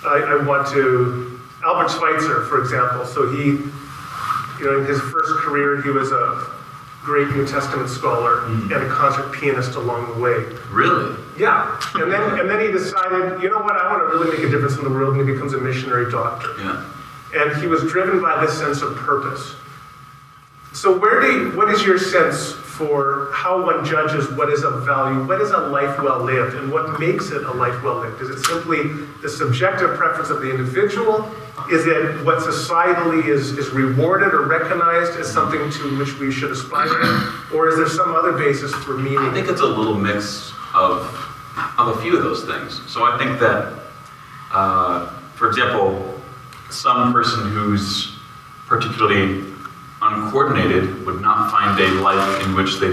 I want to, Albert Schweitzer, for example, so he, in his first career, he was a great New Testament scholar and a concert pianist along the way. Really? Yeah, and then he decided, you know what, I want to really make a difference in the world, and he becomes a missionary doctor. Yeah. And he was driven by this sense of purpose. So what is your sense for how one judges what is a value, what is a life well lived, and what makes it a life well lived? Is it simply the subjective preference of the individual? Is it what societally is rewarded or recognized as something to which we should aspire? Or is there some other basis for meaning? I think it's a little mix of a few of those things. So I think that, for example, some person who's particularly uncoordinated would not find a life in which they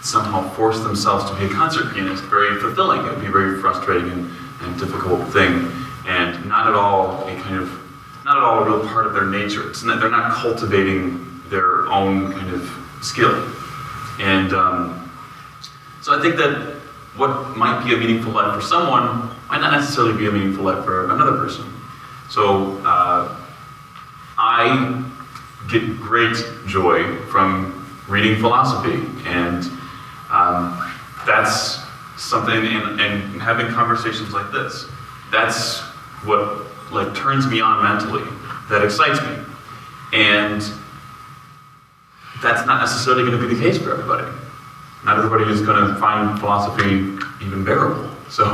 somehow force themselves to be a concert pianist very fulfilling. It would be a very frustrating and difficult thing, and not at all a real part of their nature. They're not cultivating their own kind of skill. And so I think that what might be a meaningful life for someone might not necessarily be a meaningful life for another person. So I get great joy from reading philosophy, and that's something, and having conversations like this, that's what turns me on mentally, that excites me. And that's not necessarily going to be the case for everybody. Not everybody is going to find philosophy even bearable. So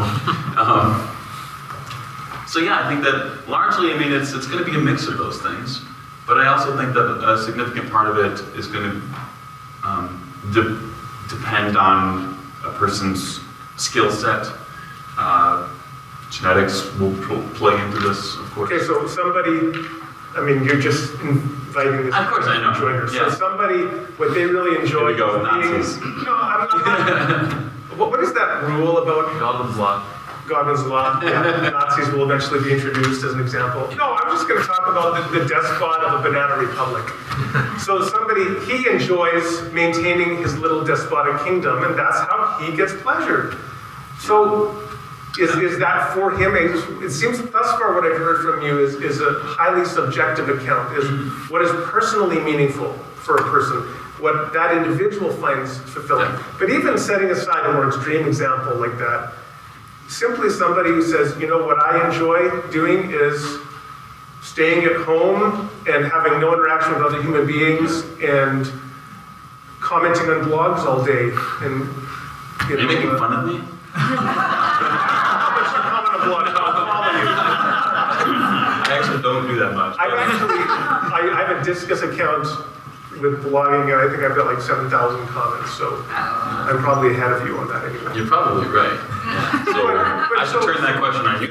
yeah, I think that largely, it's going to be a mix of those things. But I also think that a significant part of it is going to depend on a person's skill set. Genetics will play into this, of course. Okay, so somebody, you're just inviting this. Of course, I know. Joiner. Yeah. So somebody, what they really enjoy is being. Nazis. No, I'm not. What is that rule about? Godwin's Law. Godwin's Law. Yeah, Nazis will eventually be introduced as an example. No, I'm just going to talk about the despot of a banana republic. So he enjoys maintaining his little despotic kingdom, and that's how he gets pleasure. So Is that for him? It seems thus far what I've heard from you is a highly subjective account, is what is personally meaningful for a person, what that individual finds fulfilling. Yeah. But even setting aside a more extreme example like that, simply somebody who says, you know, what I enjoy doing is staying at home and having no interaction with other human beings and commenting on blogs all day. And, Are you making fun of me? How much you comment on blogs? I'll follow you. I actually don't do that much. I have a Discus account with blogging, and I think I've got like 7,000 comments, so I'm probably ahead of you on that anyway. You're probably right. Yeah. So I should turn that question on you.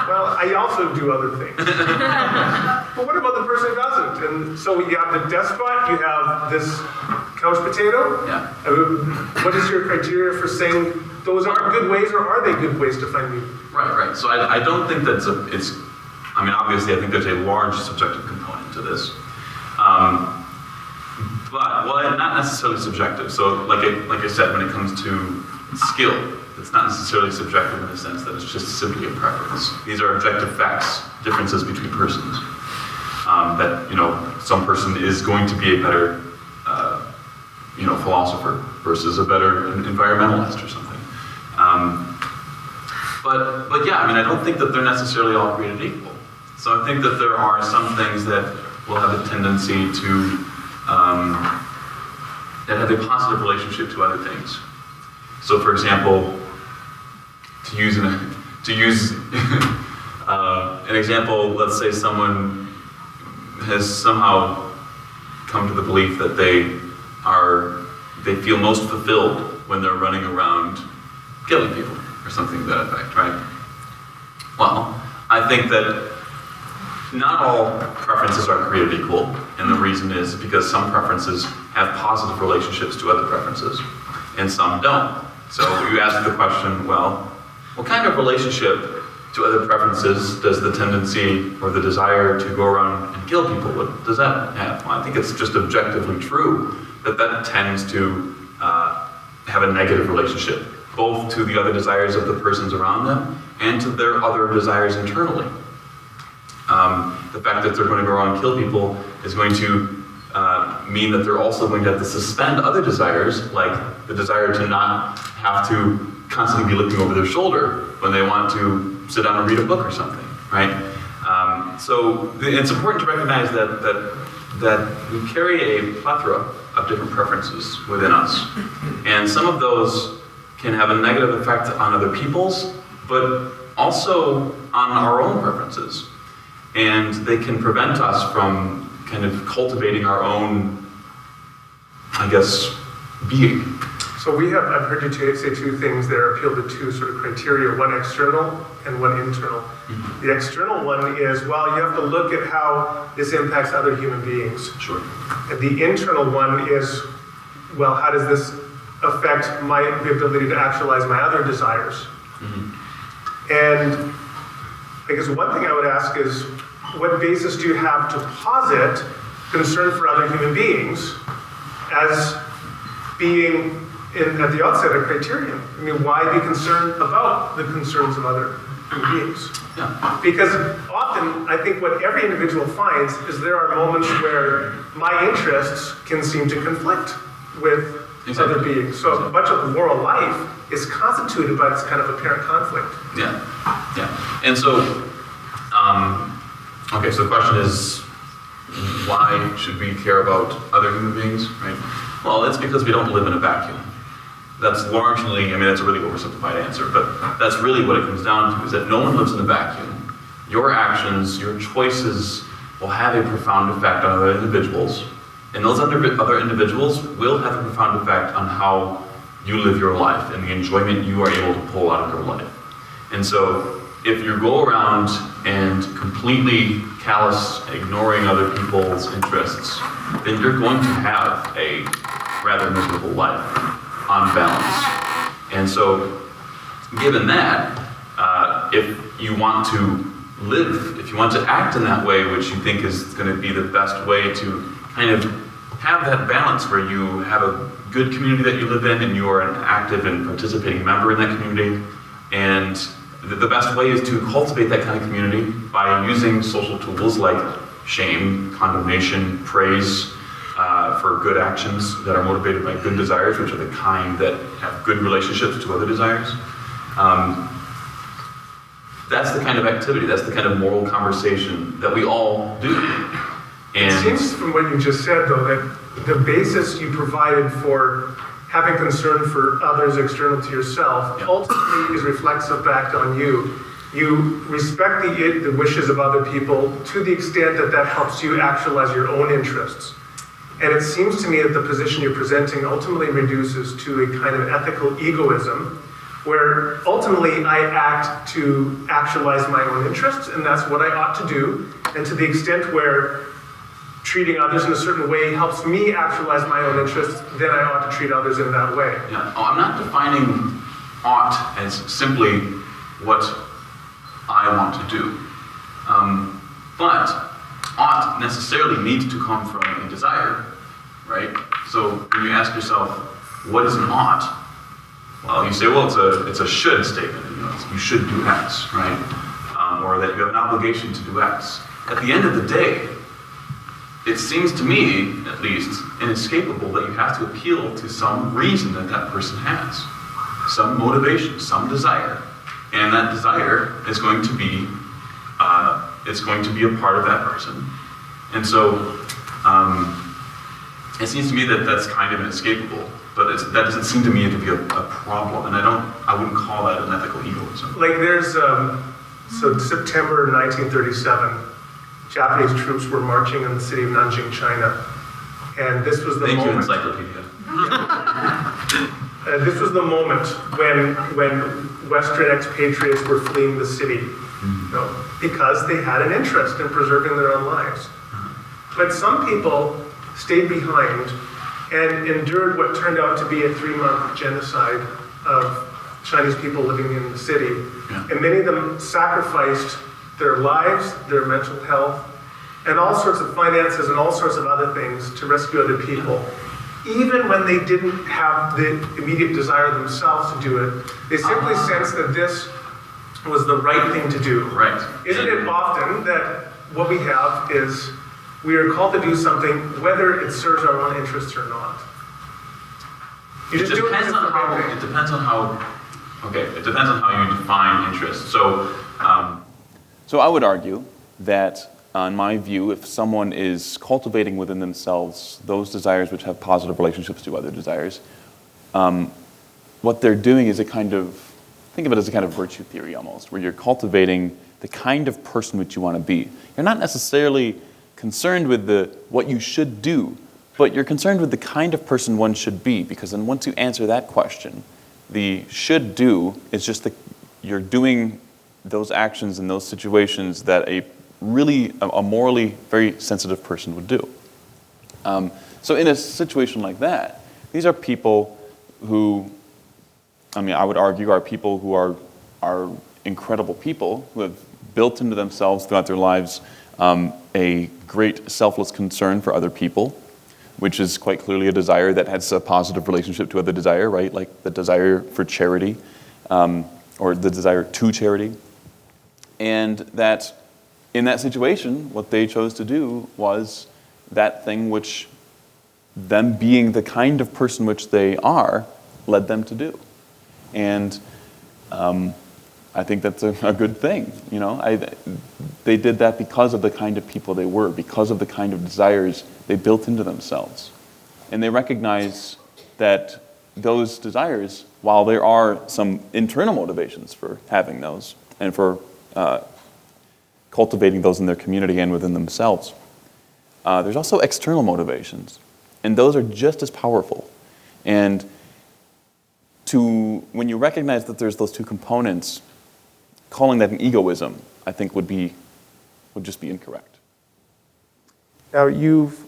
Well, I also do other things. But what about the person who doesn't? And so you have the despot, you have this couch potato. Yeah. What is your criteria for saying those are good ways, or are they good ways to find meaning? Right. So I don't think that's I mean, obviously, I think there's a large subjective component to this. But, well, not necessarily subjective. So, like I said, when it comes to skill, it's not necessarily subjective in the sense that it's just simply a preference. These are objective facts, differences between persons. That, you know, some person is going to be a better, philosopher versus a better environmentalist or something. But yeah, I mean, I don't think that they're necessarily all created equal. So I think that there are some things that will have a tendency to, that have a positive relationship to other things. So for example, to use an example, let's say someone has somehow come to the belief that they feel most fulfilled when they're running around killing people or something to that effect, right? Well, I think that not all preferences are created equal, and the reason is because some preferences have positive relationships to other preferences, and some don't. So you ask the question, well, what kind of relationship to other preferences does the tendency or the desire to go around and kill people, what does that have? Well, I think it's just objectively true that tends to have a negative relationship, both to the other desires of the persons around them and to their other desires internally. The fact that they're going to go around and kill people is going to mean that they're also going to have to suspend other desires, like the desire to not have to constantly be looking over their shoulder when they want to sit down and read a book or something, right? So it's important to recognize that we carry a plethora of different preferences within us. And some of those can have a negative effect on other people's, but also on our own preferences. And they can prevent us from kind of cultivating our own, I guess, being. So I've heard you say two things there, appeal to two sort of criteria, one external and one internal. Mm-hmm. The external one is, well, you have to look at how this impacts other human beings. Sure. And the internal one is, well, how does this affect my ability to actualize my other desires? Mm-hmm. And I guess one thing I would ask is, what basis do you have to posit concern for other human beings as being, at the outset, a criterion? I mean, why be concerned about the concerns of other human beings? Yeah. Because often, I think what every individual finds is there are moments where my interests can seem to conflict with other beings. So much of moral life is constituted by this kind of apparent conflict. Yeah. And so, okay, so the question is, why should we care about other human beings, right? Well, it's because we don't live in a vacuum. That's largely, I mean, that's a really oversimplified answer, but that's really what it comes down to, is that no one lives in a vacuum. Your actions, your choices will have a profound effect on other individuals, and those other individuals will have a profound effect on how you live your life and the enjoyment you are able to pull out of your life. And so, if you go around and completely callous, ignoring other people's interests, then you're going to have a rather miserable life, on balance. And so, given that, if you want to live, if you want to act in that way, which you think is going to be the best way to kind of have that balance where you have a good community that you live in and you are an active and participating member in that community, And the best way is to cultivate that kind of community by using social tools like shame, condemnation, praise, for good actions that are motivated by good desires, which are the kind that have good relationships to other desires. That's the kind of activity, that's the kind of moral conversation that we all do. And it seems from what you just said, though, that the basis you provided for having concern for others external to yourself ultimately is reflexive back on you. You respect the wishes of other people to the extent that that helps you actualize your own interests. And it seems to me that the position you're presenting ultimately reduces to a kind of ethical egoism, where ultimately I act to actualize my own interests, and that's what I ought to do. And to the extent where treating others in a certain way helps me actualize my own interests, then I ought to treat others in that way. Yeah. I'm not defining ought as simply what I want to do. But ought necessarily needs to come from a desire, right? So when you ask yourself, what is an ought? Well, you say, well, it's a should statement. You should do X, right? Or that you have an obligation to do X. At the end of the day, it seems to me, at least, inescapable that you have to appeal to some reason that that person has, some motivation, some desire, and that desire is going to be a part of that person. And so it seems to me that that's kind of inescapable, but that doesn't seem to me to be a problem, and I wouldn't call that an ethical egoism. Like there's, so September 1937, Japanese troops were marching in the city of Nanjing, China, and this was the Thank moment. you, encyclopedia. This was the moment when Western expatriates were fleeing the city, because they had an interest in preserving their own lives. But some people stayed behind and endured what turned out to be a 3-month genocide of Chinese people living in the city. Yeah. And many of them sacrificed their lives, their mental health, and all sorts of finances and all sorts of other things to rescue other people. Even when they didn't have the immediate desire themselves to do it, they simply sensed that this was the right thing to do. Right. Isn't it often that what we have is we are called to do something whether it serves our own interests or not? You just do it because it's the right thing. It depends on how you define interest. So I would argue that, in my view, if someone is cultivating within themselves those desires which have positive relationships to other desires, what they're doing is think of it as a kind of virtue theory almost, where you're cultivating the kind of person which you want to be. You're not necessarily concerned with what you should do, but you're concerned with the kind of person one should be, because then once you answer that question, the should do is just you're doing those actions in those situations that a morally very sensitive person would do. So in a situation like that, these are people who, I would argue, are people who are incredible people who have built into themselves throughout their lives a great selfless concern for other people, which is quite clearly a desire that has a positive relationship to other desire, right? Like the desire for charity, or the desire to charity. And that in that situation, what they chose to do was that thing which them being the kind of person which they are led them to do. And I think that's a good thing. They did that because of the kind of people they were, because of the kind of desires they built into themselves. And they recognize that those desires, while there are some internal motivations for having those and for cultivating those in their community and within themselves, there's also external motivations. And those are just as powerful. And when you recognize that there's those two components, calling that an egoism, I think would just be incorrect. Now, you've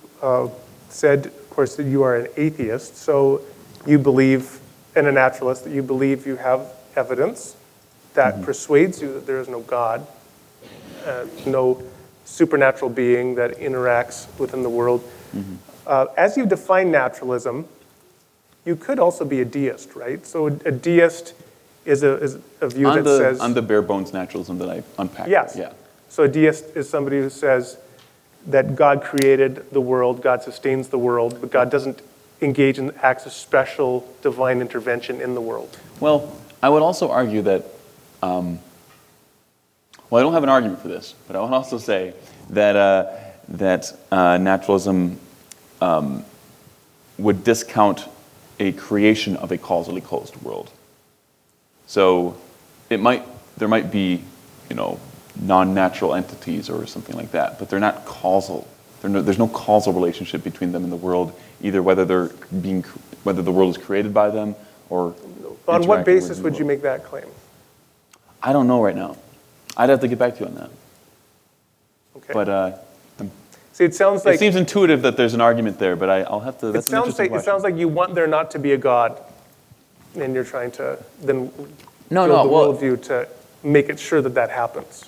said, of course, that you are an atheist, so you believe, and a naturalist, that you believe you have evidence that persuades you that there is no God, no supernatural being that interacts within the world. As you define naturalism, you could also be a deist, right? So a deist is a view on that says... On the bare bones naturalism that I unpacked. Yes. Yeah. So a deist is somebody who says that God created the world, God sustains the world, but God doesn't engage in acts of special divine intervention in the world. Well, I would also argue that, well, I don't have an argument for this, but I would also say that, naturalism would discount a creation of a causally closed world. So there might be, non-natural entities or something like that, but they're not causal. There's no causal relationship between them and the world, either whether the world is created by them or... On what basis would you make that claim? I don't know right now. I'd have to get back to you on that. Okay. But See, it sounds like... it seems intuitive that there's an argument there, but I'll have to... That's an interesting question. It sounds like you want there not to be a God, and you're trying to then build the worldview to make it sure that that happens.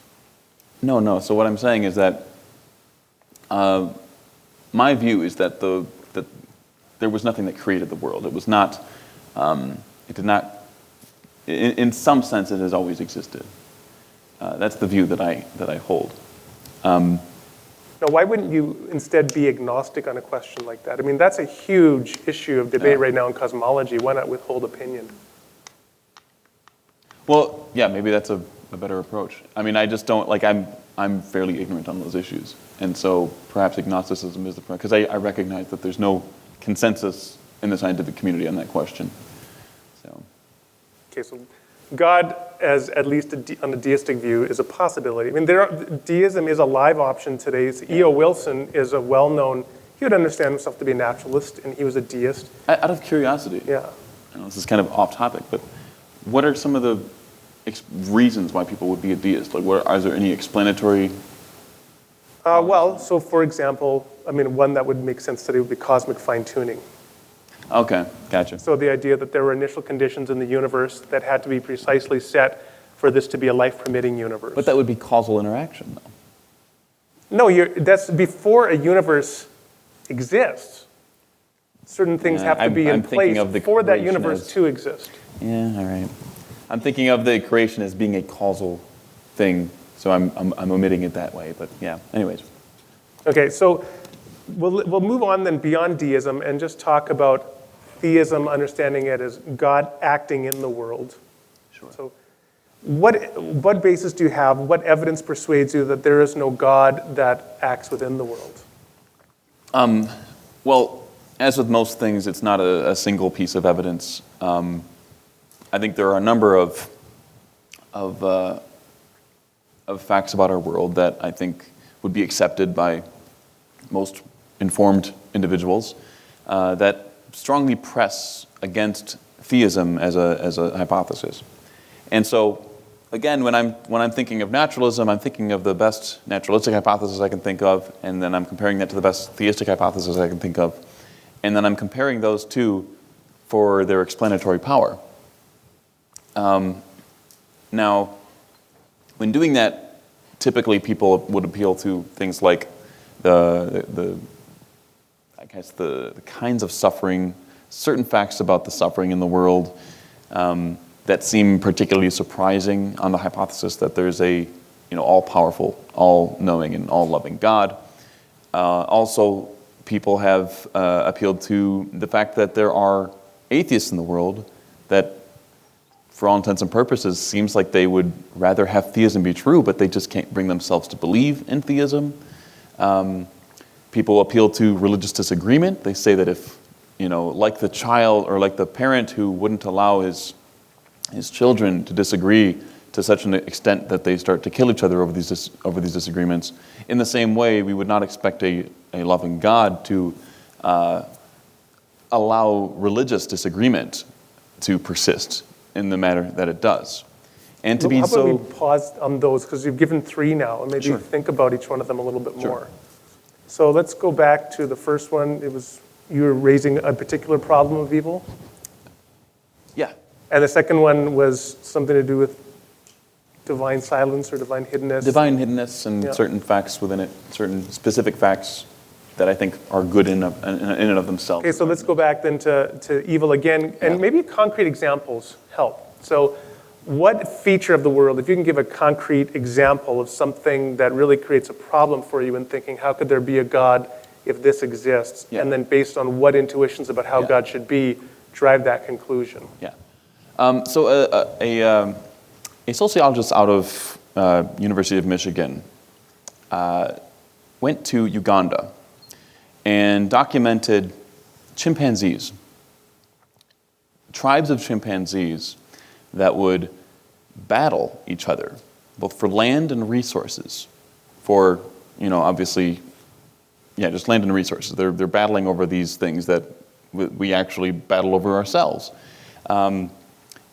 No. So what I'm saying is that my view is that that there was nothing that created the world. It was not. It did not. In some sense, it has always existed. That's the view that I hold. Now, why wouldn't you instead be agnostic on a question like that? I mean, that's a huge issue of debate right now in cosmology. Why not withhold opinion? Well, yeah, maybe that's a better approach. I mean, I just don't, I'm fairly ignorant on those issues. And so perhaps agnosticism is the point, because I recognize that there's no consensus in the scientific community on that question. Okay, so God, as at least on the deistic view, is a possibility. I mean, deism is a live option today. So E.O. Wilson is a well-known, he would understand himself to be a naturalist, and he was a deist. Out of curiosity, Yeah. I know this is kind of off topic, but what are some of the reasons why people would be a deist? Is there any explanatory? So for example, one that would make sense today would be cosmic fine-tuning. Okay, gotcha. So the idea that there were initial conditions in the universe that had to be precisely set for this to be a life-permitting universe. But that would be causal interaction, though. No, that's before a universe exists. Certain things have to be in place for that universe to exist. Yeah, all right. I'm thinking of the creation as being a causal thing, so I'm omitting it that way. But yeah, anyways. Okay, so we'll move on then beyond deism and just talk about theism, understanding it as God acting in the world. Sure. So what basis do you have? What evidence persuades you that there is no God that acts within the world? Well, as with most things, it's not a single piece of evidence. I think there are a number of facts about our world that I think would be accepted by most informed individuals that strongly press against theism as a hypothesis. And so, again, when I'm thinking of naturalism, I'm thinking of the best naturalistic hypothesis I can think of, and then I'm comparing that to the best theistic hypothesis I can think of, and then I'm comparing those two for their explanatory power. Now, when doing that, typically people would appeal to things like the kinds of suffering, certain facts about the suffering in the world that seem particularly surprising on the hypothesis that there's a all-powerful, all-knowing, and all-loving God. Also, people have appealed to the fact that there are atheists in the world that, for all intents and purposes, seems like they would rather have theism be true, but they just can't bring themselves to believe in theism. People appeal to religious disagreement. They say that if, like the child or like the parent who wouldn't allow his children to disagree to such an extent that they start to kill each other over these disagreements, in the same way, we would not expect a loving God to allow religious disagreement to persist in the manner that it does. And to be How so... about we pause on those, because you've given three now, and maybe think about each one of them a little bit more. So let's go back to the first one. You were raising a particular problem of evil? Yeah. And the second one was something to do with divine silence or divine hiddenness? Divine hiddenness and certain facts within it, certain specific facts that I think are good in and of themselves. Okay, so let's go back then to evil again, and maybe concrete examples help. So what feature of the world, if you can give a concrete example of something that really creates a problem for you in thinking, how could there be a God if this exists? Yeah. And then based on what intuitions about how God should be, drive that conclusion. Yeah. So a sociologist out of University of Michigan went to Uganda and documented chimpanzees, tribes of chimpanzees that would battle each other, both for land and resources, for, obviously, just land and resources. They're battling over these things that we actually battle over ourselves.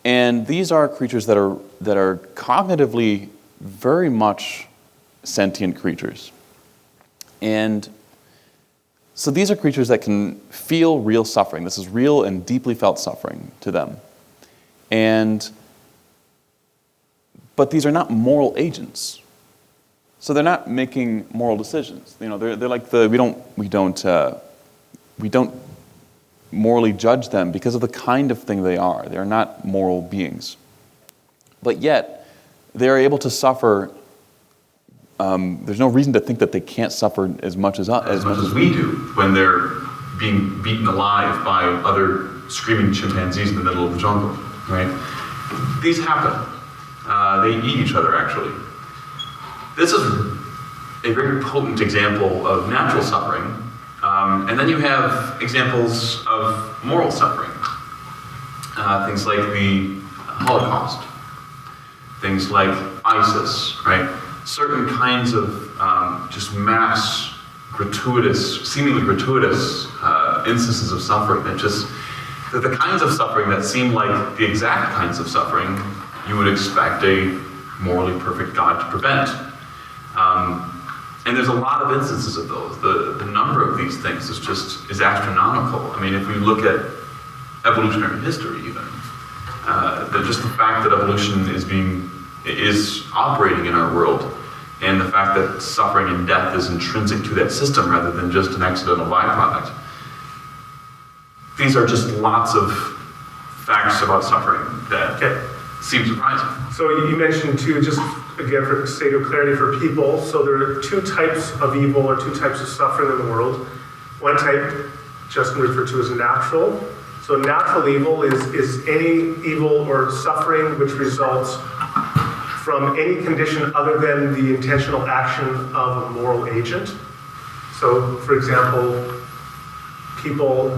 And these are creatures that are cognitively very much sentient creatures. And so these are creatures that can feel real suffering. This is real and deeply felt suffering to them. But these are not moral agents. So they're not making moral decisions. They're like we don't morally judge them because of the kind of thing they are. They're not moral beings. But yet, they're able to suffer. There's no reason to think that they can't suffer as much as we do when they're being beaten alive by other screaming chimpanzees in the middle of the jungle, right? These happen. They eat each other, actually. This is a very potent example of natural suffering. And then you have examples of moral suffering. Things like the Holocaust. Things like ISIS, right? Certain kinds of just mass, seemingly gratuitous instances of suffering that the kinds of suffering that seem like the exact kinds of suffering you would expect a morally perfect God to prevent. And there's a lot of instances of those. The number of these things is astronomical. I mean, if we look at evolutionary history even, just the fact that evolution is operating in our world, and the fact that suffering and death is intrinsic to that system rather than just an accidental byproduct. These are just lots of facts about suffering that seem surprising. So you mentioned too, just again for sake of clarity for people, so there are two types of evil or two types of suffering in the world. One type, Justin referred to as natural. So natural evil is any evil or suffering which results from any condition other than the intentional action of a moral agent. So, for example, people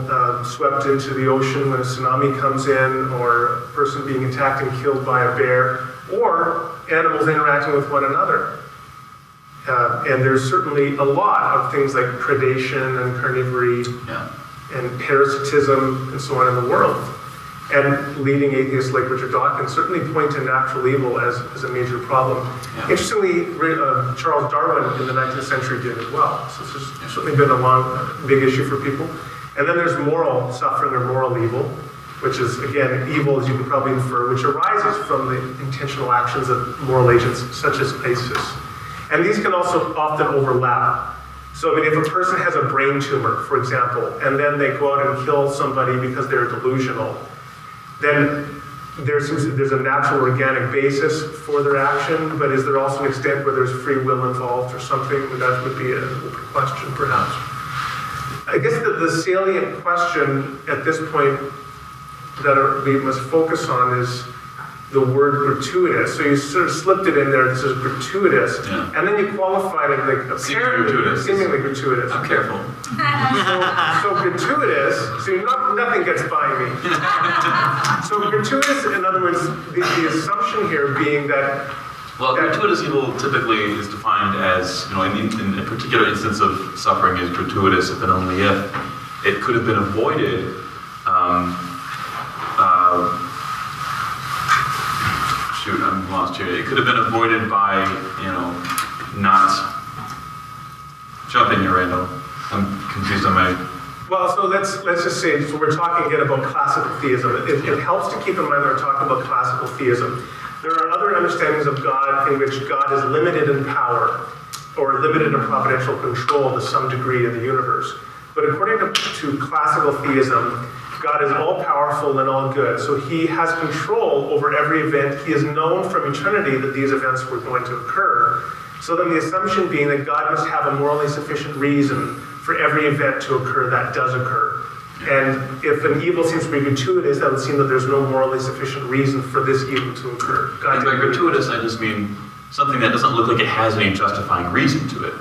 swept into the ocean when a tsunami comes in, or a person being attacked and killed by a bear, or animals interacting with one another. And there's certainly a lot of things like predation and carnivory and parasitism and so on in the world. And leading atheists like Richard Dawkins certainly point to natural evil as a major problem. Yeah. Interestingly, Charles Darwin in the 19th century did as well. So it's certainly been a big issue for people. And then there's moral suffering or moral evil, which is, again, evil, as you can probably infer, which arises from the intentional actions of moral agents such as ISIS. And these can also often overlap. So, I mean, if a person has a brain tumor, for example, and then they go out and kill somebody because they're delusional, then there's a natural organic basis for their action, but is there also an extent where there's free will involved or something? That would be an open question, perhaps. I guess the salient question at this point that we must focus on is the word gratuitous. So you sort of slipped it in there, this is gratuitous, and then you qualified it like apparently, seemingly gratuitous. I'm careful. So gratuitous, so nothing gets by me. So gratuitous, in other words, the assumption here being that gratuitous evil typically is defined as, in a particular instance of suffering is gratuitous if and only if it could have been avoided. I'm lost here. It could have been avoided by, not jump in here, Randall. I'm confused on my. Well, so let's just say, so we're talking again about classical theism. It helps to keep in mind that we're talking about classical theism. There are other understandings of God in which God is limited in power or limited in providential control to some degree in the universe. But according to classical theism, God is all-powerful and all-good, so he has control over every event. He has known from eternity that these events were going to occur. So then the assumption being that God must have a morally sufficient reason for every event to occur that does occur. And if an evil seems to be gratuitous, that would seem that there's no morally sufficient reason for this evil to occur. And by gratuitous, I just mean something that doesn't look like it has any justifying reason to it.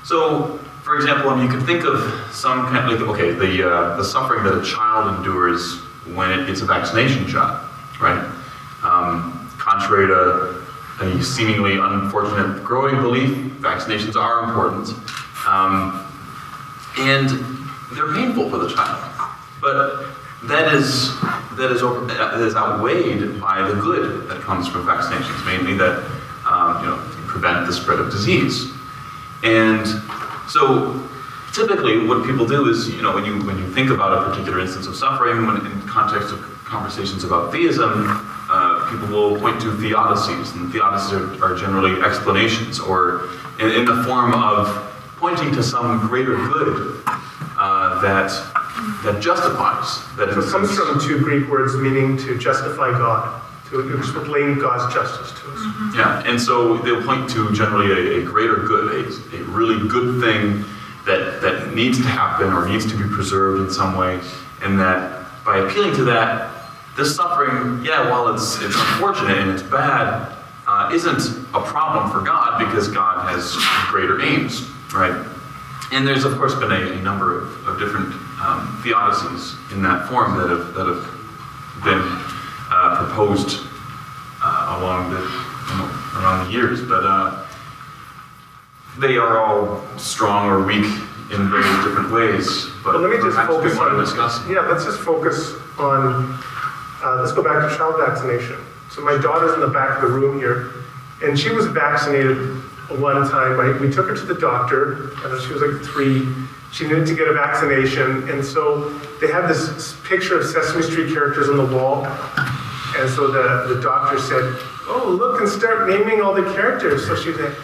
So, for example, I mean, you could think of some kind of, like, okay, the suffering that a child endures when it gets a vaccination shot, right? Contrary to a seemingly unfortunate growing belief, vaccinations are important. And they're painful for the child. But that is outweighed by the good that comes from vaccinations, mainly that prevent the spread of disease. And so typically what people do is, when you think about a particular instance of suffering, when in context of conversations about theism, people will point to theodicies, and theodicies are generally explanations, or in the form of pointing to some greater good that justifies. That so it comes from two Greek words meaning to justify God, to explain God's justice to us. Mm-hmm. Yeah, and so they'll point to generally a greater good, a really good thing that needs to happen or needs to be preserved in some way, and that by appealing to that, this suffering, while it's unfortunate and it's bad, isn't a problem for God because God has greater aims, right? And there's of course been a number of different theodicies in that form that have been proposed around the years, but they are all strong or weak in various different ways. But let me just focus on discuss. Yeah, let's just focus on. Let's go back to child vaccination. So my daughter's in the back of the room here, and she was vaccinated one time. We took her to the doctor, and she was like 3. She needed to get a vaccination, and so they had this picture of Sesame Street characters on the wall. And so the doctor said, "Oh, look and start naming all the characters." So she said,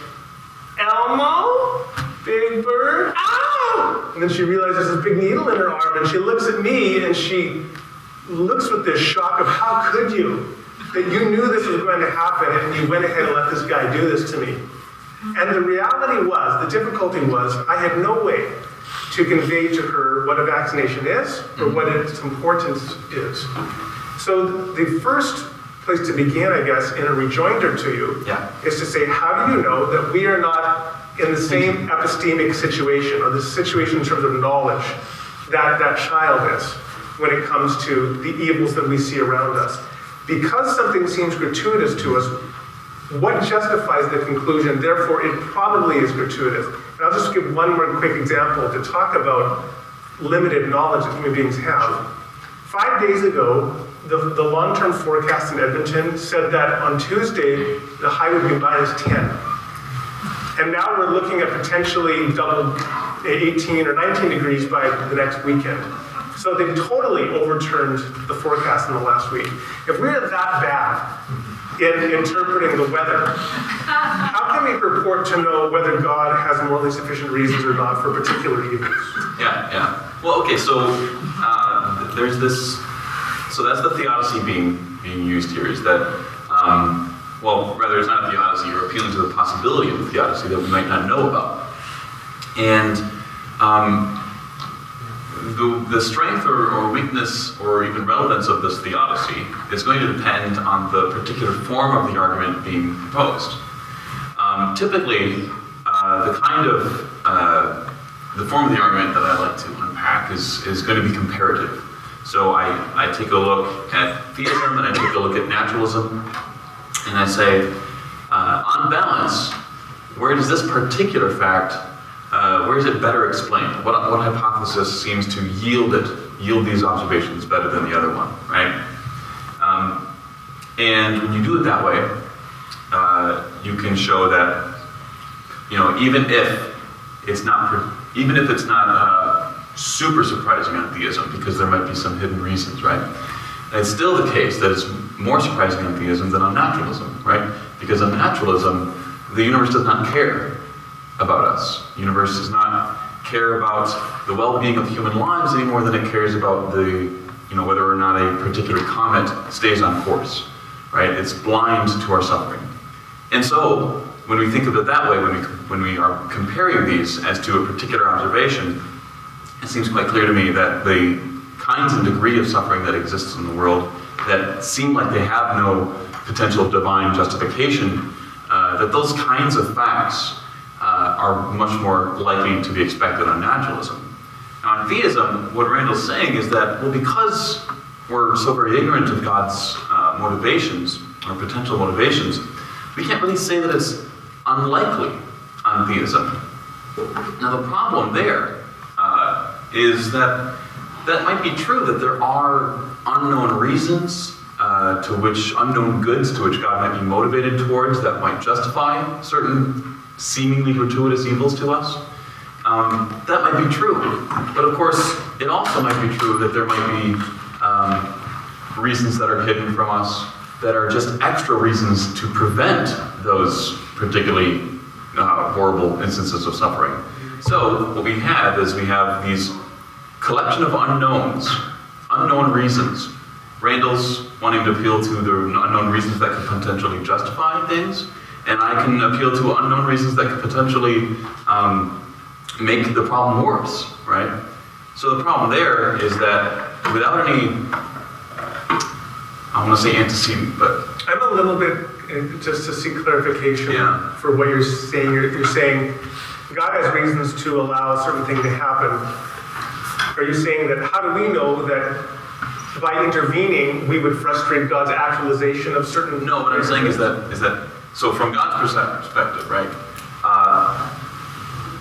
"Elmo, Big Bird, ow!" And then she realized there's this big needle in her arm, and she looks at me, and she looks with this shock of, how could you? That you knew this was going to happen, and you went ahead and let this guy do this to me. And the reality was, the difficulty was, I had no way to convey to her what a vaccination is, or what its importance is. So the first place to begin, I guess, in a rejoinder to you, is to say, how do you know that we are not in the same epistemic situation, or the situation in terms of knowledge, that that child is, when it comes to the evils that we see around us? Because something seems gratuitous to us, what justifies the conclusion, therefore it probably is gratuitous? And I'll just give one more quick example to talk about limited knowledge that human beings have. 5 days ago, the long-term forecast in Edmonton said that on Tuesday, the high would be -10. And now we're looking at potentially double 18 or 19 degrees by the next weekend. So they've totally overturned the forecast in the last week. If we're that bad in interpreting the weather, how can we purport to know whether God has morally sufficient reasons or not for particular evils? Yeah. Well, okay, so there's this, so that's the theodicy being used here, is that, well, rather it's not a theodicy, you're appealing to the possibility of a theodicy that we might not know about. And the strength or weakness or even relevance of this theodicy is going to depend on the particular form of the argument being proposed. Typically, the form of the argument that I like to unpack is going to be comparative. So I take a look at theism and I take a look at naturalism, and I say, on balance, where does this particular fact, where is it better explained? What hypothesis seems to yield these observations better than the other one, right? And when you do it that way, you can show that, even if it's not super surprising on theism, because there might be some hidden reasons, right? It's still the case that it's more surprising on theism than on naturalism, right? Because on naturalism, the universe does not care about us. The universe does not care about the well-being of human lives any more than it cares about whether or not a particular comet stays on course, right? It's blind to our suffering. And so, when we think of it that way, when we are comparing these as to a particular observation, it seems quite clear to me that the kinds and degree of suffering that exists in the world that seem like they have no potential divine justification, that those kinds of facts are much more likely to be expected on naturalism. Now, on theism, what Randall's saying is that, well, because we're so very ignorant of God's motivations, or potential motivations, we can't really say that it's unlikely on theism. Now, the problem there is that might be true, that there are unknown reasons unknown goods to which God might be motivated towards that might justify certain seemingly gratuitous evils to us. That might be true. But of course, it also might be true that there might be reasons that are hidden from us that are just extra reasons to prevent those particularly horrible instances of suffering. So what we have is these collection of unknown reasons. Randall's wanting to appeal to the unknown reasons that could potentially justify things, and I can appeal to unknown reasons that could potentially make the problem worse, right? So the problem there is that without any, I want to say antecedent, but I'm a little bit, just to seek clarification for what you're saying. You're saying God has reasons to allow a certain thing to happen. Are you saying that how do we know that by intervening we would frustrate God's actualization of certain? No, what I'm saying is that so from God's perspective, right?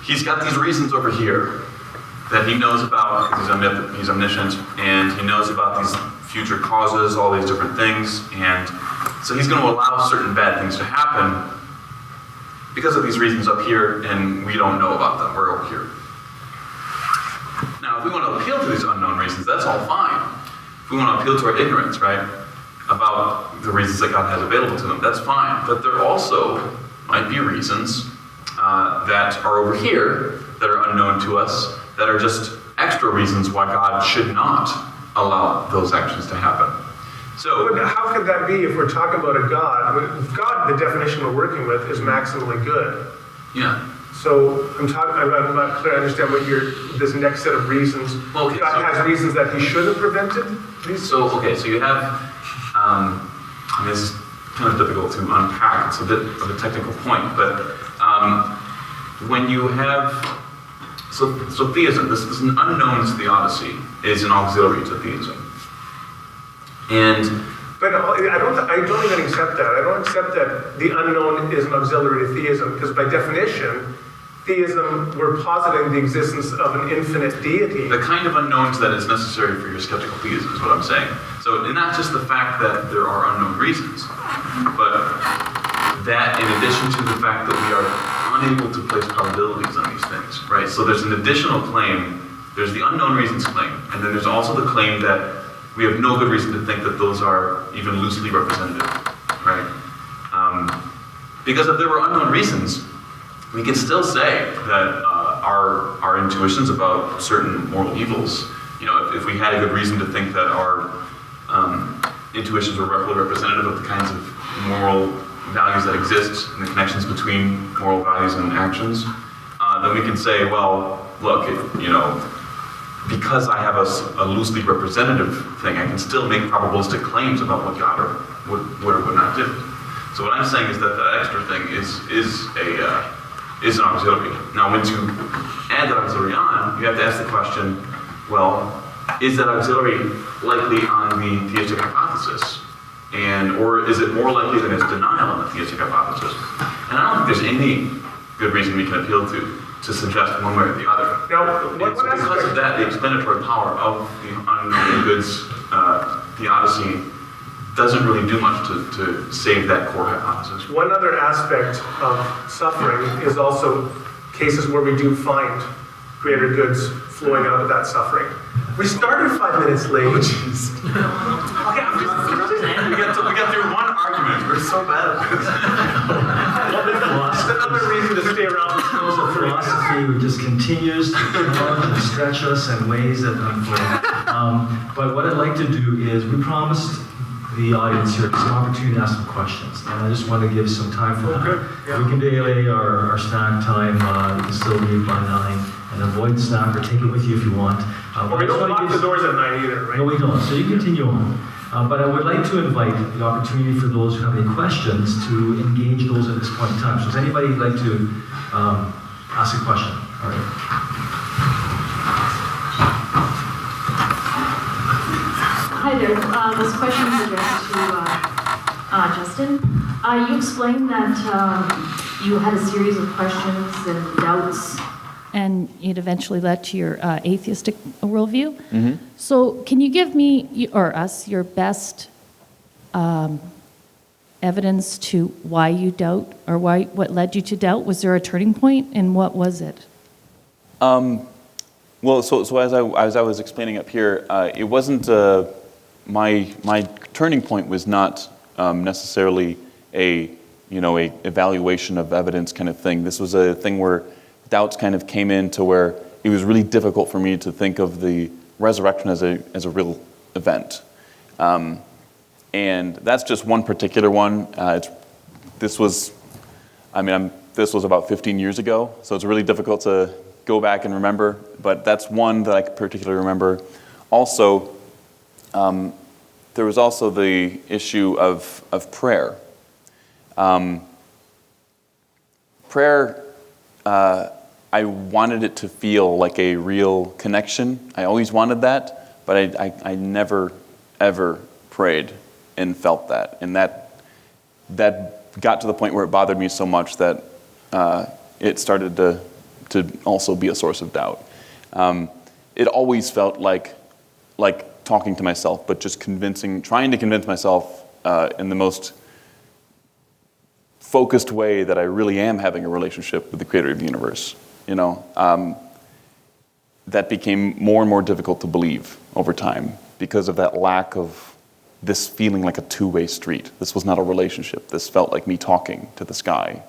He's got these reasons over here that he knows about because he's omniscient, and he knows about these future causes, all these different things, and so he's going to allow certain bad things to happen because of these reasons up here, and we don't know about them. We're over here. Now, if we want to appeal to these unknown reasons, that's all fine. If we want to appeal to our ignorance, right, about the reasons that God has available to them, that's fine. But there also might be reasons that are over here that are unknown to us, that are just extra reasons why God should not allow those actions to happen. So, but how could that be if we're talking about a God? God, the definition we're working with, is maximally good. Yeah. So I'm not clear. I understand what this next set of reasons. Well, okay, God has reasons that he should have prevented these. So you have. This is kind of difficult to unpack. It's a bit of a technical point, but when you have so theism, this is an unknown to Theodicy, is an auxiliary to theism, But I don't even accept that. I don't accept that the unknown is an auxiliary to theism, because by definition, theism, we're positing the existence of an infinite deity. The kind of unknowns that is necessary for your skeptical theism is what I'm saying. So, and not just the fact that there are unknown reasons, but that in addition to the fact that we are unable to place probabilities on these things, right? So there's an additional claim, there's the unknown reasons claim, and then there's also the claim that we have no good reason to think that those are even loosely representative, right? Because if there were unknown reasons, we can still say that our intuitions about certain moral evils, if we had a good reason to think that our intuitions were roughly representative of the kinds of moral values that exist and the connections between moral values and actions, then we can say, well, look, because I have a loosely representative thing, I can still make probabilistic claims about what God would or would not do. So what I'm saying is that the extra thing is an auxiliary. Now, when you add that auxiliary on, you have to ask the question, well, is that auxiliary likely on the theistic hypothesis? Or is it more likely than its denial on the theistic hypothesis? And I don't think there's any good reason we can appeal to suggest one way or the other. Now, because of that, the explanatory power of the unknown goods theodicy doesn't really do much to save that core hypothesis. One other aspect of suffering is also cases where we do find greater goods flowing out of that suffering. We started 5 minutes late. Oh, jeez. We got through one argument. We're so bad at this. another reason to stay around the Schools of philosophy just continues to develop and stretch us in ways that unfold. But what I'd like to do is, we promised the audience here some opportunity to ask some questions, and I just want to give some time for that. Yeah. We can delay our snack time. You can still leave by 9 and avoid the snack, or take it with you if you want. Well, we don't lock the doors at 9 either, right? No, we don't. So you continue on. But I would like to invite the opportunity for those who have any questions to engage those at this point in time. So does anybody like to ask a question? All right. Hi there. This question is addressed to Justin. You explained that you had a series of questions and doubts, and it eventually led to your atheistic worldview. Mm-hmm. So can you give me, or us, your best evidence to why you doubt, or what led you to doubt? Was there a turning point, and what was it? Well, so as I was explaining up here, it wasn't my turning point was not necessarily a evaluation of evidence kind of thing. This was a thing where doubts kind of came in to where it was really difficult for me to think of the resurrection as a real event, and that's just one particular one. This was about 15 years ago, so it's really difficult to go back and remember, but that's one that I particularly remember. Also, there was also the issue of prayer. Prayer, I wanted it to feel like a real connection. I always wanted that, but I never, ever prayed and felt that. And that got to the point where it bothered me so much that it started to also be a source of doubt. It always felt like talking to myself, but just trying to convince myself in the most focused way that I really am having a relationship with the creator of the universe. That became more and more difficult to believe over time because of that lack of this feeling like a two-way street. This was not a relationship. This felt like me talking to the sky.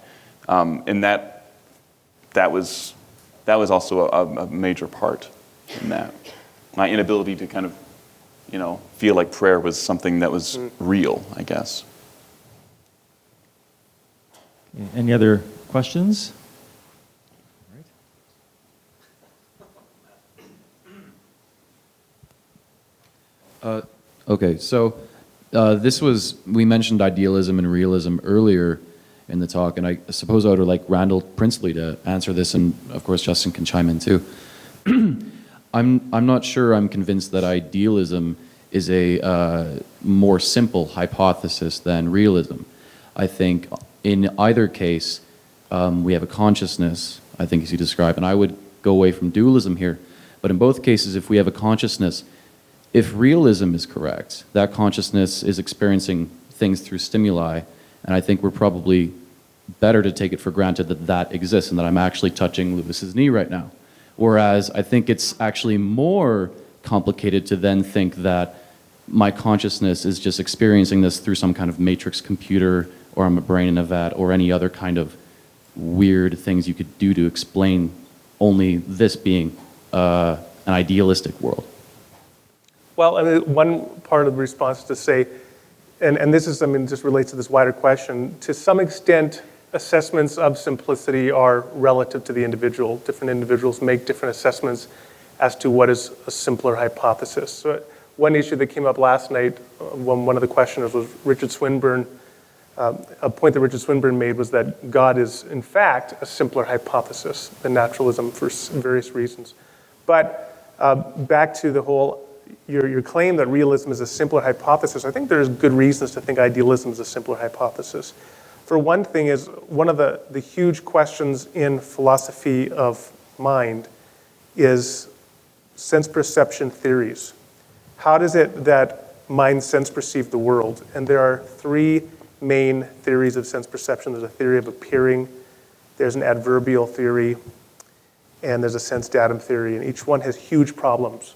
And that was also a major part in that. My inability to kind of, feel like prayer was something that was real, I guess. Any other questions? Okay, so we mentioned idealism and realism earlier in the talk, and I suppose I would like Randall Princely to answer this, and of course Justin can chime in too. I'm not sure I'm convinced that idealism is a more simple hypothesis than realism. I think in either case, we have a consciousness, I think as you describe, and I would go away from dualism here, but in both cases, if we have a consciousness, if realism is correct, that consciousness is experiencing things through stimuli, and I think we're probably better to take it for granted that that exists and that I'm actually touching Lewis's knee right now. Whereas I think it's actually more complicated to then think that my consciousness is just experiencing this through some kind of matrix computer, or I'm a brain in a vat, or any other kind of weird things you could do to explain only this being an idealistic world. Well, I mean, one part of the response is to say, and this is, just relates to this wider question, to some extent, assessments of simplicity are relative to the individual. Different individuals make different assessments as to what is a simpler hypothesis. So one issue that came up last night, one of the questioners was Richard Swinburne. A point that Richard Swinburne made was that God is, in fact, a simpler hypothesis than naturalism for various reasons. But back to the whole, your claim that realism is a simpler hypothesis, I think there's good reasons to think idealism is a simpler hypothesis. For one thing is, one of the huge questions in philosophy of mind is sense perception theories. How does it that mind sense perceive the world? And there are three main theories of sense perception. There's a theory of appearing, there's an adverbial theory, and there's a sense datum theory, and each one has huge problems.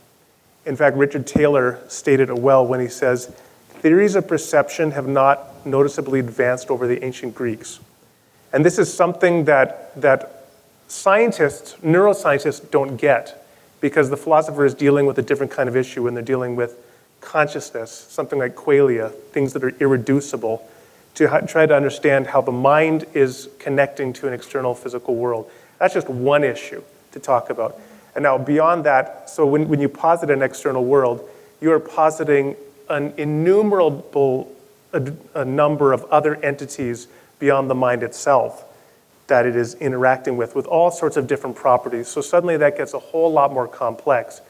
In fact, Richard Taylor stated it well when he says, theories of perception have not noticeably advanced over the ancient Greeks. And this is something that scientists, neuroscientists don't get, because the philosopher is dealing with a different kind of issue when they're dealing with consciousness, something like qualia, things that are irreducible, to try to understand how the mind is connecting to an external physical world. That's just one issue to talk about. And now beyond that, so when you posit an external world, you are positing an innumerable a number of other entities beyond the mind itself that it is interacting with all sorts of different properties. So suddenly that gets a whole lot more complex.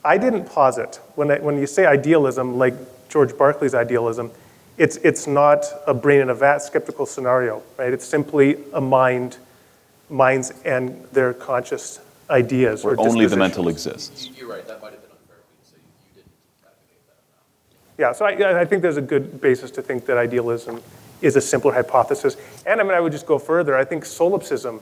I didn't posit, when you say idealism, like George Berkeley's idealism, it's not a brain in a vat skeptical scenario, right? It's simply a minds and their conscious ideas. Where only the mental exists. You're right, that might have been unfair, so you didn't advocate that. Yeah, so I think there's a good basis to think that idealism is a simpler hypothesis. And I would just go further. I think solipsism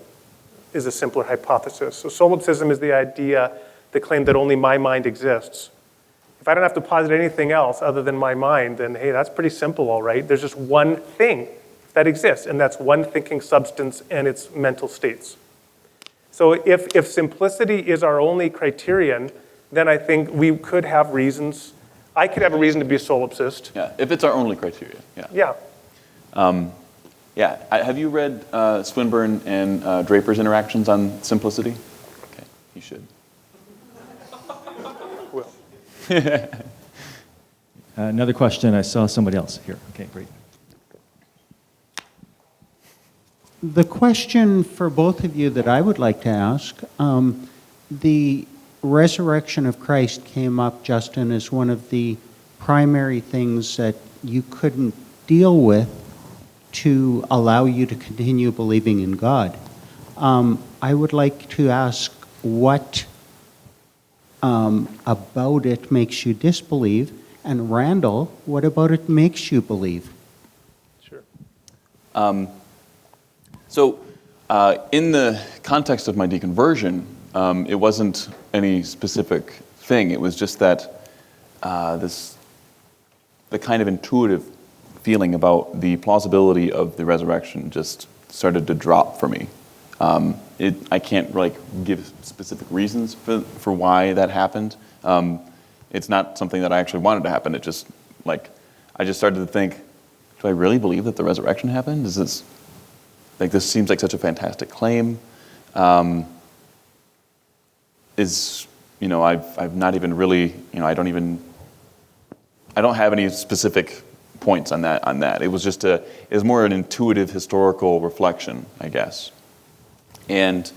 is a simpler hypothesis. So solipsism is the idea, the claim that only my mind exists. If I don't have to posit anything else other than my mind, then hey, that's pretty simple, all right? There's just one thing that exists, and that's one thinking substance and its mental states. So if simplicity is our only criterion, then I think we could have reasons. I could have a reason to be a solipsist. Yeah, if it's our only criteria, yeah. Yeah. Have you read Swinburne and Draper's interactions on simplicity? Okay, you should. Well. Another question. I saw somebody else here. Okay, great. The question for both of you that I would like to ask, the resurrection of Christ came up, Justin, as one of the primary things that you couldn't deal with to allow you to continue believing in God. I would like to ask what about it makes you disbelieve, and Randall, what about it makes you believe? Sure. So in the context of my deconversion, it wasn't any specific thing. It was just that the kind of intuitive feeling about the plausibility of the resurrection just started to drop for me. I can't give specific reasons for why that happened. It's not something that I actually wanted to happen. It just I just started to think, do I really believe that the resurrection happened? Is this this seems like such a fantastic claim? I've not even really, I don't have any specific points on that. It was just it was more an intuitive historical reflection, I guess. And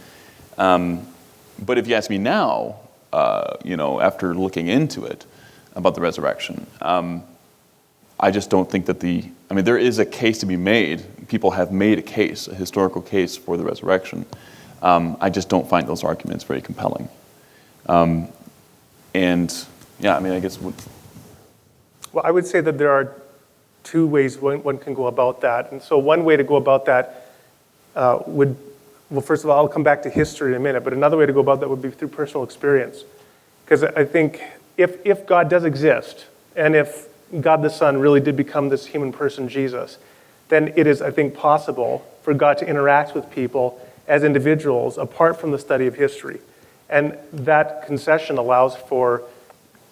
but if you ask me now, after looking into it about the resurrection, I just don't think that there is a case to be made. People have made a historical case for the resurrection. I just don't find those arguments very compelling. I guess. Well, I would say that there are two ways one can go about that. And so one way to go about that first of all, I'll come back to history in a minute, but another way to go about that would be through personal experience. Because I think if God does exist, and if God the Son really did become this human person, Jesus, then it is, I think, possible for God to interact with people as individuals apart from the study of history. And that concession allows for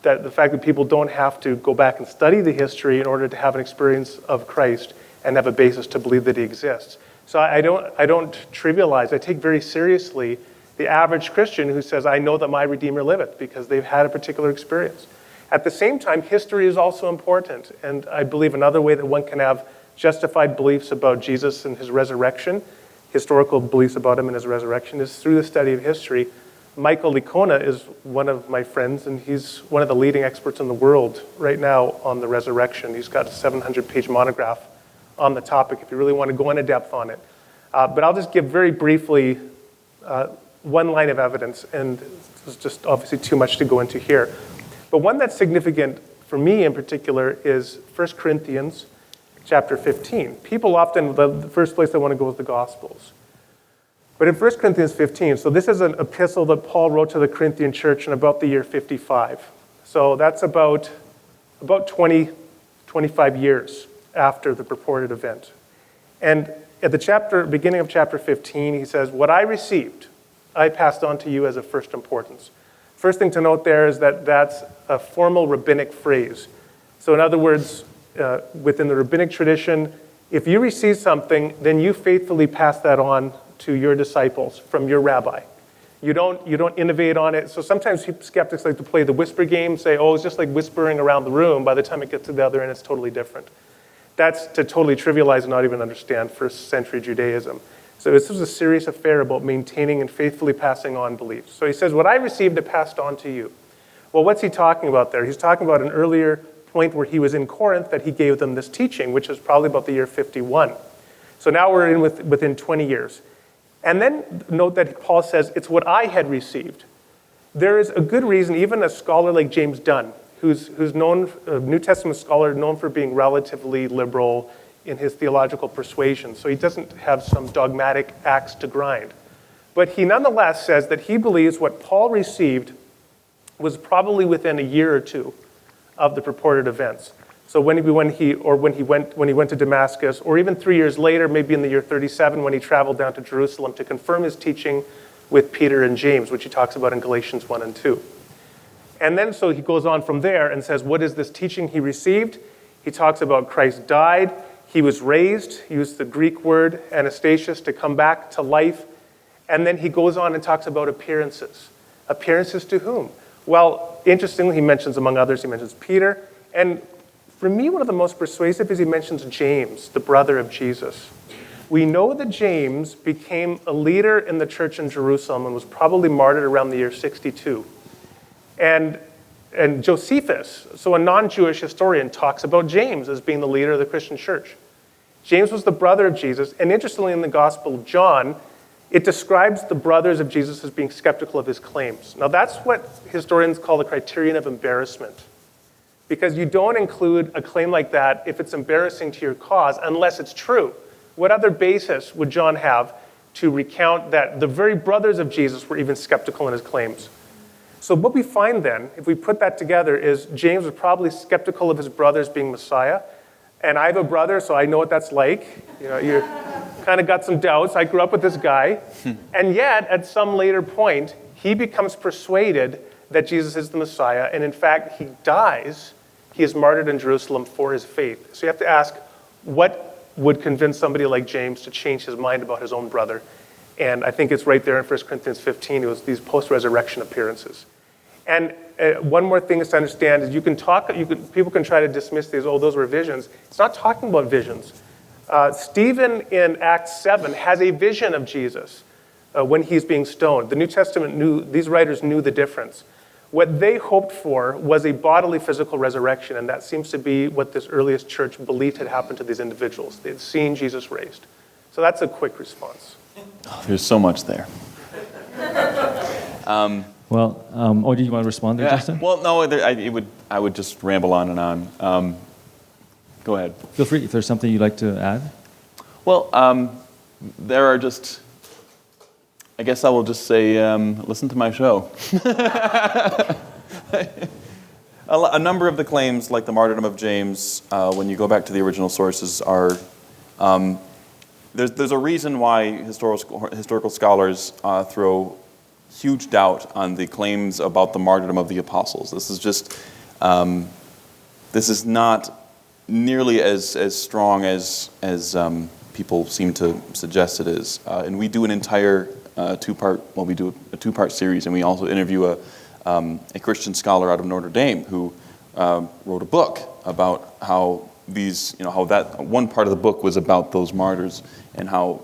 the fact that people don't have to go back and study the history in order to have an experience of Christ and have a basis to believe that he exists. So I don't trivialize. I take very seriously the average Christian who says, I know that my Redeemer liveth, because they've had a particular experience. At the same time, history is also important. And I believe another way that one can have justified beliefs about Jesus and his resurrection, historical beliefs about him and his resurrection, is through the study of history. Michael Licona is one of my friends, and he's one of the leading experts in the world right now on the resurrection. He's got a 700-page monograph on the topic if you really want to go into depth on it. But I'll just give very briefly one line of evidence, and it's just obviously too much to go into here. But one that's significant for me in particular is 1 Corinthians chapter 15. People often, the first place they want to go is the Gospels. But in 1 Corinthians 15, so this is an epistle that Paul wrote to the Corinthian church in about the year 55. So that's about 20, 25 years after the purported event. And at the beginning of chapter 15, he says, "What I received, I passed on to you as of first importance." First thing to note there is that that's a formal rabbinic phrase. So in other words, within the rabbinic tradition, if you receive something, then you faithfully pass that on to your disciples from your rabbi. You don't innovate on it. So sometimes skeptics like to play the whisper game, say, oh, it's just like whispering around the room. By the time it gets to the other end, it's totally different. That's to totally trivialize and not even understand first century Judaism. So this was a serious affair about maintaining and faithfully passing on beliefs. So he says, what I received, I passed on to you. Well, what's he talking about there? He's talking about an earlier point where he was in Corinth that he gave them this teaching, which is probably about the year 51. So now we're within 20 years. And then note that Paul says, it's what I had received. There is a good reason, even a scholar like James Dunn, who's known, a New Testament scholar known for being relatively liberal in his theological persuasion, so he doesn't have some dogmatic axe to grind. But he nonetheless says that he believes what Paul received was probably within a year or two of the purported events. So when he went to Damascus, or even 3 years later, maybe in the year 37, when he traveled down to Jerusalem to confirm his teaching with Peter and James, which he talks about in Galatians 1 and 2. And then so he goes on from there and says, what is this teaching he received? He talks about Christ died, he was raised, he used the Greek word anastasios, to come back to life. And then he goes on and talks about appearances. Appearances to whom? Well, interestingly, he mentions, among others, he mentions Peter. And for me, one of the most persuasive is he mentions James, the brother of Jesus. We know that James became a leader in the church in Jerusalem and was probably martyred around the year 62. And Josephus, so a non-Jewish historian, talks about James as being the leader of the Christian church. James was the brother of Jesus, and interestingly in the Gospel of John, it describes the brothers of Jesus as being skeptical of his claims. Now that's what historians call the criterion of embarrassment, because you don't include a claim like that if it's embarrassing to your cause unless it's true. What other basis would John have to recount that the very brothers of Jesus were even skeptical in his claims? So what we find then, if we put that together, is James was probably skeptical of his brothers being Messiah. And I have a brother, so I know what that's like. You know, you kind of got some doubts. I grew up with this guy. And yet, at some later point, he becomes persuaded that Jesus is the Messiah. And in fact, he dies. He is martyred in Jerusalem for his faith. So you have to ask, what would convince somebody like James to change his mind about his own brother? And I think it's right there in 1 Corinthians 15. It was these post-resurrection appearances. And one more thing is to understand is people can try to dismiss these, oh, those were visions. It's not talking about visions. Stephen in Acts 7 has a vision of Jesus when he's being stoned. The New Testament these writers knew the difference. What they hoped for was a bodily physical resurrection, and that seems to be what this earliest church believed had happened to these individuals. They had seen Jesus raised. So that's a quick response. Oh, there's so much there. Well, do you want to respond there, Justin? Well, no, I would just ramble on and on. Go ahead. Feel free if there's something you'd like to add. Well, there are just, I guess I will just say, listen to my show. A number of the claims, like the martyrdom of James, when you go back to the original sources, are there's a reason why historical scholars throw huge doubt on the claims about the martyrdom of the apostles. This is just, this is not nearly as strong as people seem to suggest it is. And we do an entire two-part series, and we also interview a Christian scholar out of Notre Dame who wrote a book about how how that one part of the book was about those martyrs, and how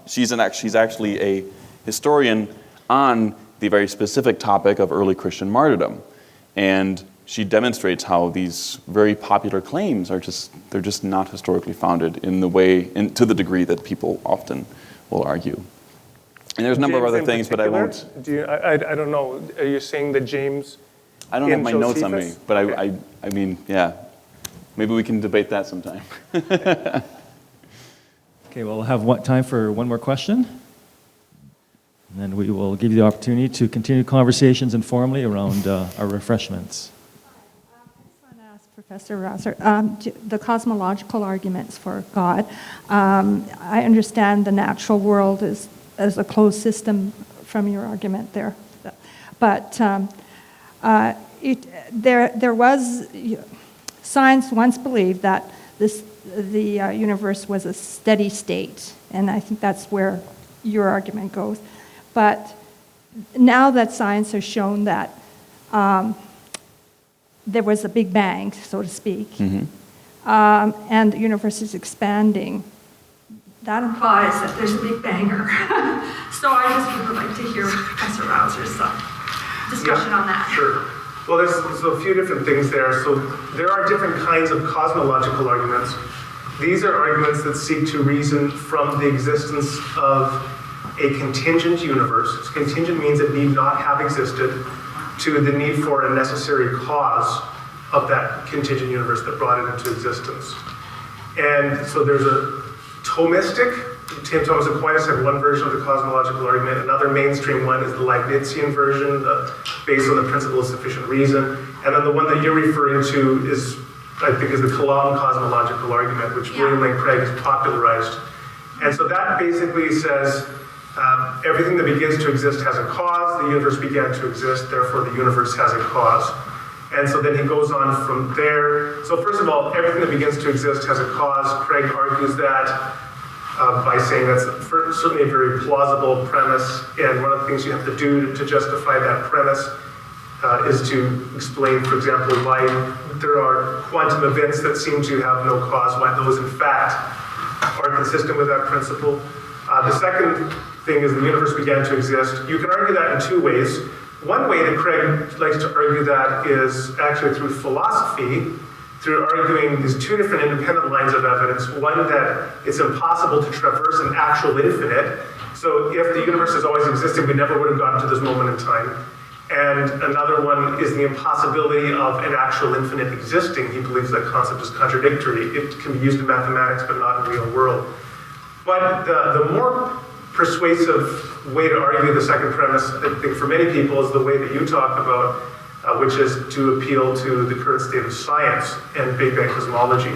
she's actually a historian on the very specific topic of early Christian martyrdom. And she demonstrates how these very popular claims they're just not historically founded in the way, and to the degree that people often will argue. And there's a number of other things, but I won't. I don't know. Are you saying that James? I don't have my notes on me, Josephus? but Okay. I mean, yeah. Maybe we can debate that sometime. Okay, well, we'll have time for one more question. And then we will give you the opportunity to continue conversations informally around our refreshments. I just want to ask Professor Rauser, the cosmological arguments for God. I understand the natural world is as a closed system from your argument there, but there was science once believed that the universe was a steady state, and I think that's where your argument goes. But now that science has shown that there was a Big Bang, so to speak, and the universe is expanding, that implies that there's a Big Banger. So I just would like to hear Professor Rauser's discussion on that. Sure. Well, there's a few different things there. So there are different kinds of cosmological arguments. These are arguments that seek to reason from the existence of a contingent universe. Contingent means it need not have existed, to the need for a necessary cause of that contingent universe that brought it into existence. And so there's a Thomistic. St. Thomas Aquinas had one version of the cosmological argument. Another mainstream one is the Leibnizian version, based on the principle of sufficient reason. And then the one that you're referring to is, I think, is the Coulomb cosmological argument, which William Lane Craig has popularized. And so that basically says everything that begins to exist has a cause. The universe began to exist, therefore the universe has a cause. And so then he goes on from there. So first of all, everything that begins to exist has a cause. Craig argues that by saying that's certainly a very plausible premise, and one of the things you have to do to justify that premise is to explain, for example, why there are quantum events that seem to have no cause, why those in fact are consistent with that principle. The second thing is the universe began to exist. You can argue that in two ways. One way that Craig likes to argue that is actually through philosophy, through arguing these two different independent lines of evidence. One, that it's impossible to traverse an actual infinite. So if the universe has always existed, we never would have gotten to this moment in time. And another one is the impossibility of an actual infinite existing. He believes that concept is contradictory. It can be used in mathematics, but not in the real world. But the more persuasive way to argue the second premise, I think for many people, is the way that you talk about, which is to appeal to the current state of science and Big Bang cosmology.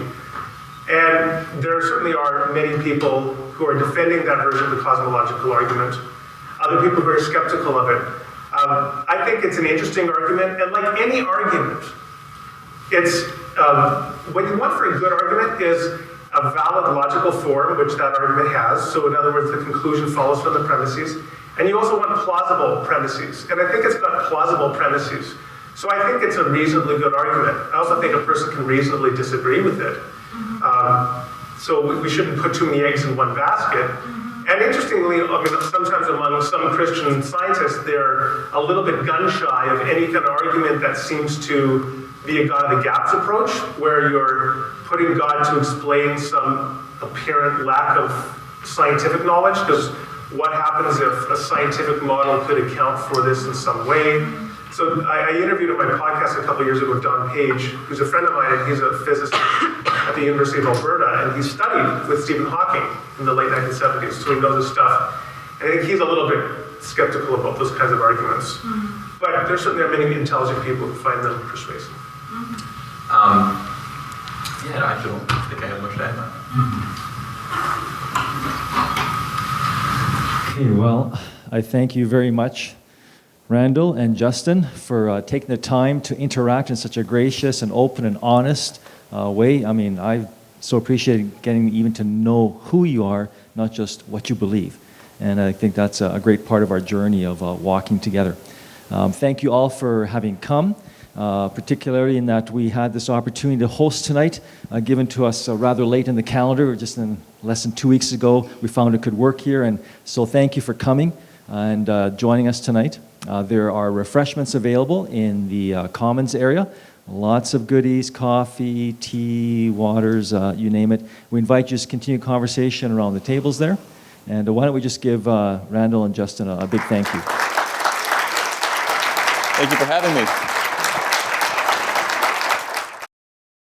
And there certainly are many people who are defending that version of the cosmological argument, other people who are skeptical of it. I think it's an interesting argument, and like any argument, it's what you want for a good argument is a valid logical form, which that argument has. So in other words, the conclusion follows from the premises. And you also want plausible premises. And I think it's got plausible premises. So I think it's a reasonably good argument. I also think a person can reasonably disagree with it. So we shouldn't put too many eggs in one basket. And interestingly, I mean, sometimes among some Christian scientists, they're a little bit gun shy of any kind of argument that seems to be a God of the gaps approach, where you're putting God to explain some apparent lack of scientific knowledge, because what happens if a scientific model could account for this in some way? So I interviewed on my podcast a couple years ago Don Page, who's a friend of mine, and he's a physicist at the University of Alberta, and he studied with Stephen Hawking in the late 1970s, so he knows his stuff. And I think he's a little bit skeptical about those kinds of arguments. But there certainly are many intelligent people who find them persuasive. Yeah, I don't think I have much to add on that. Okay, well, I thank you very much, Randall and Justin, for taking the time to interact in such a gracious and open and honest way. I mean, I so appreciate getting even to know who you are, not just what you believe. And I think that's a great part of our journey of walking together. Thank you all for having come, particularly in that we had this opportunity to host tonight, given to us rather late in the calendar, just in less than 2 weeks ago. We found it could work here, and so thank you for coming and joining us tonight. There are refreshments available in the Commons area. Lots of goodies, coffee, tea, waters, you name it. We invite you to continue conversation around the tables there. And why don't we just give Randall and Justin a big thank you. Thank you for having me.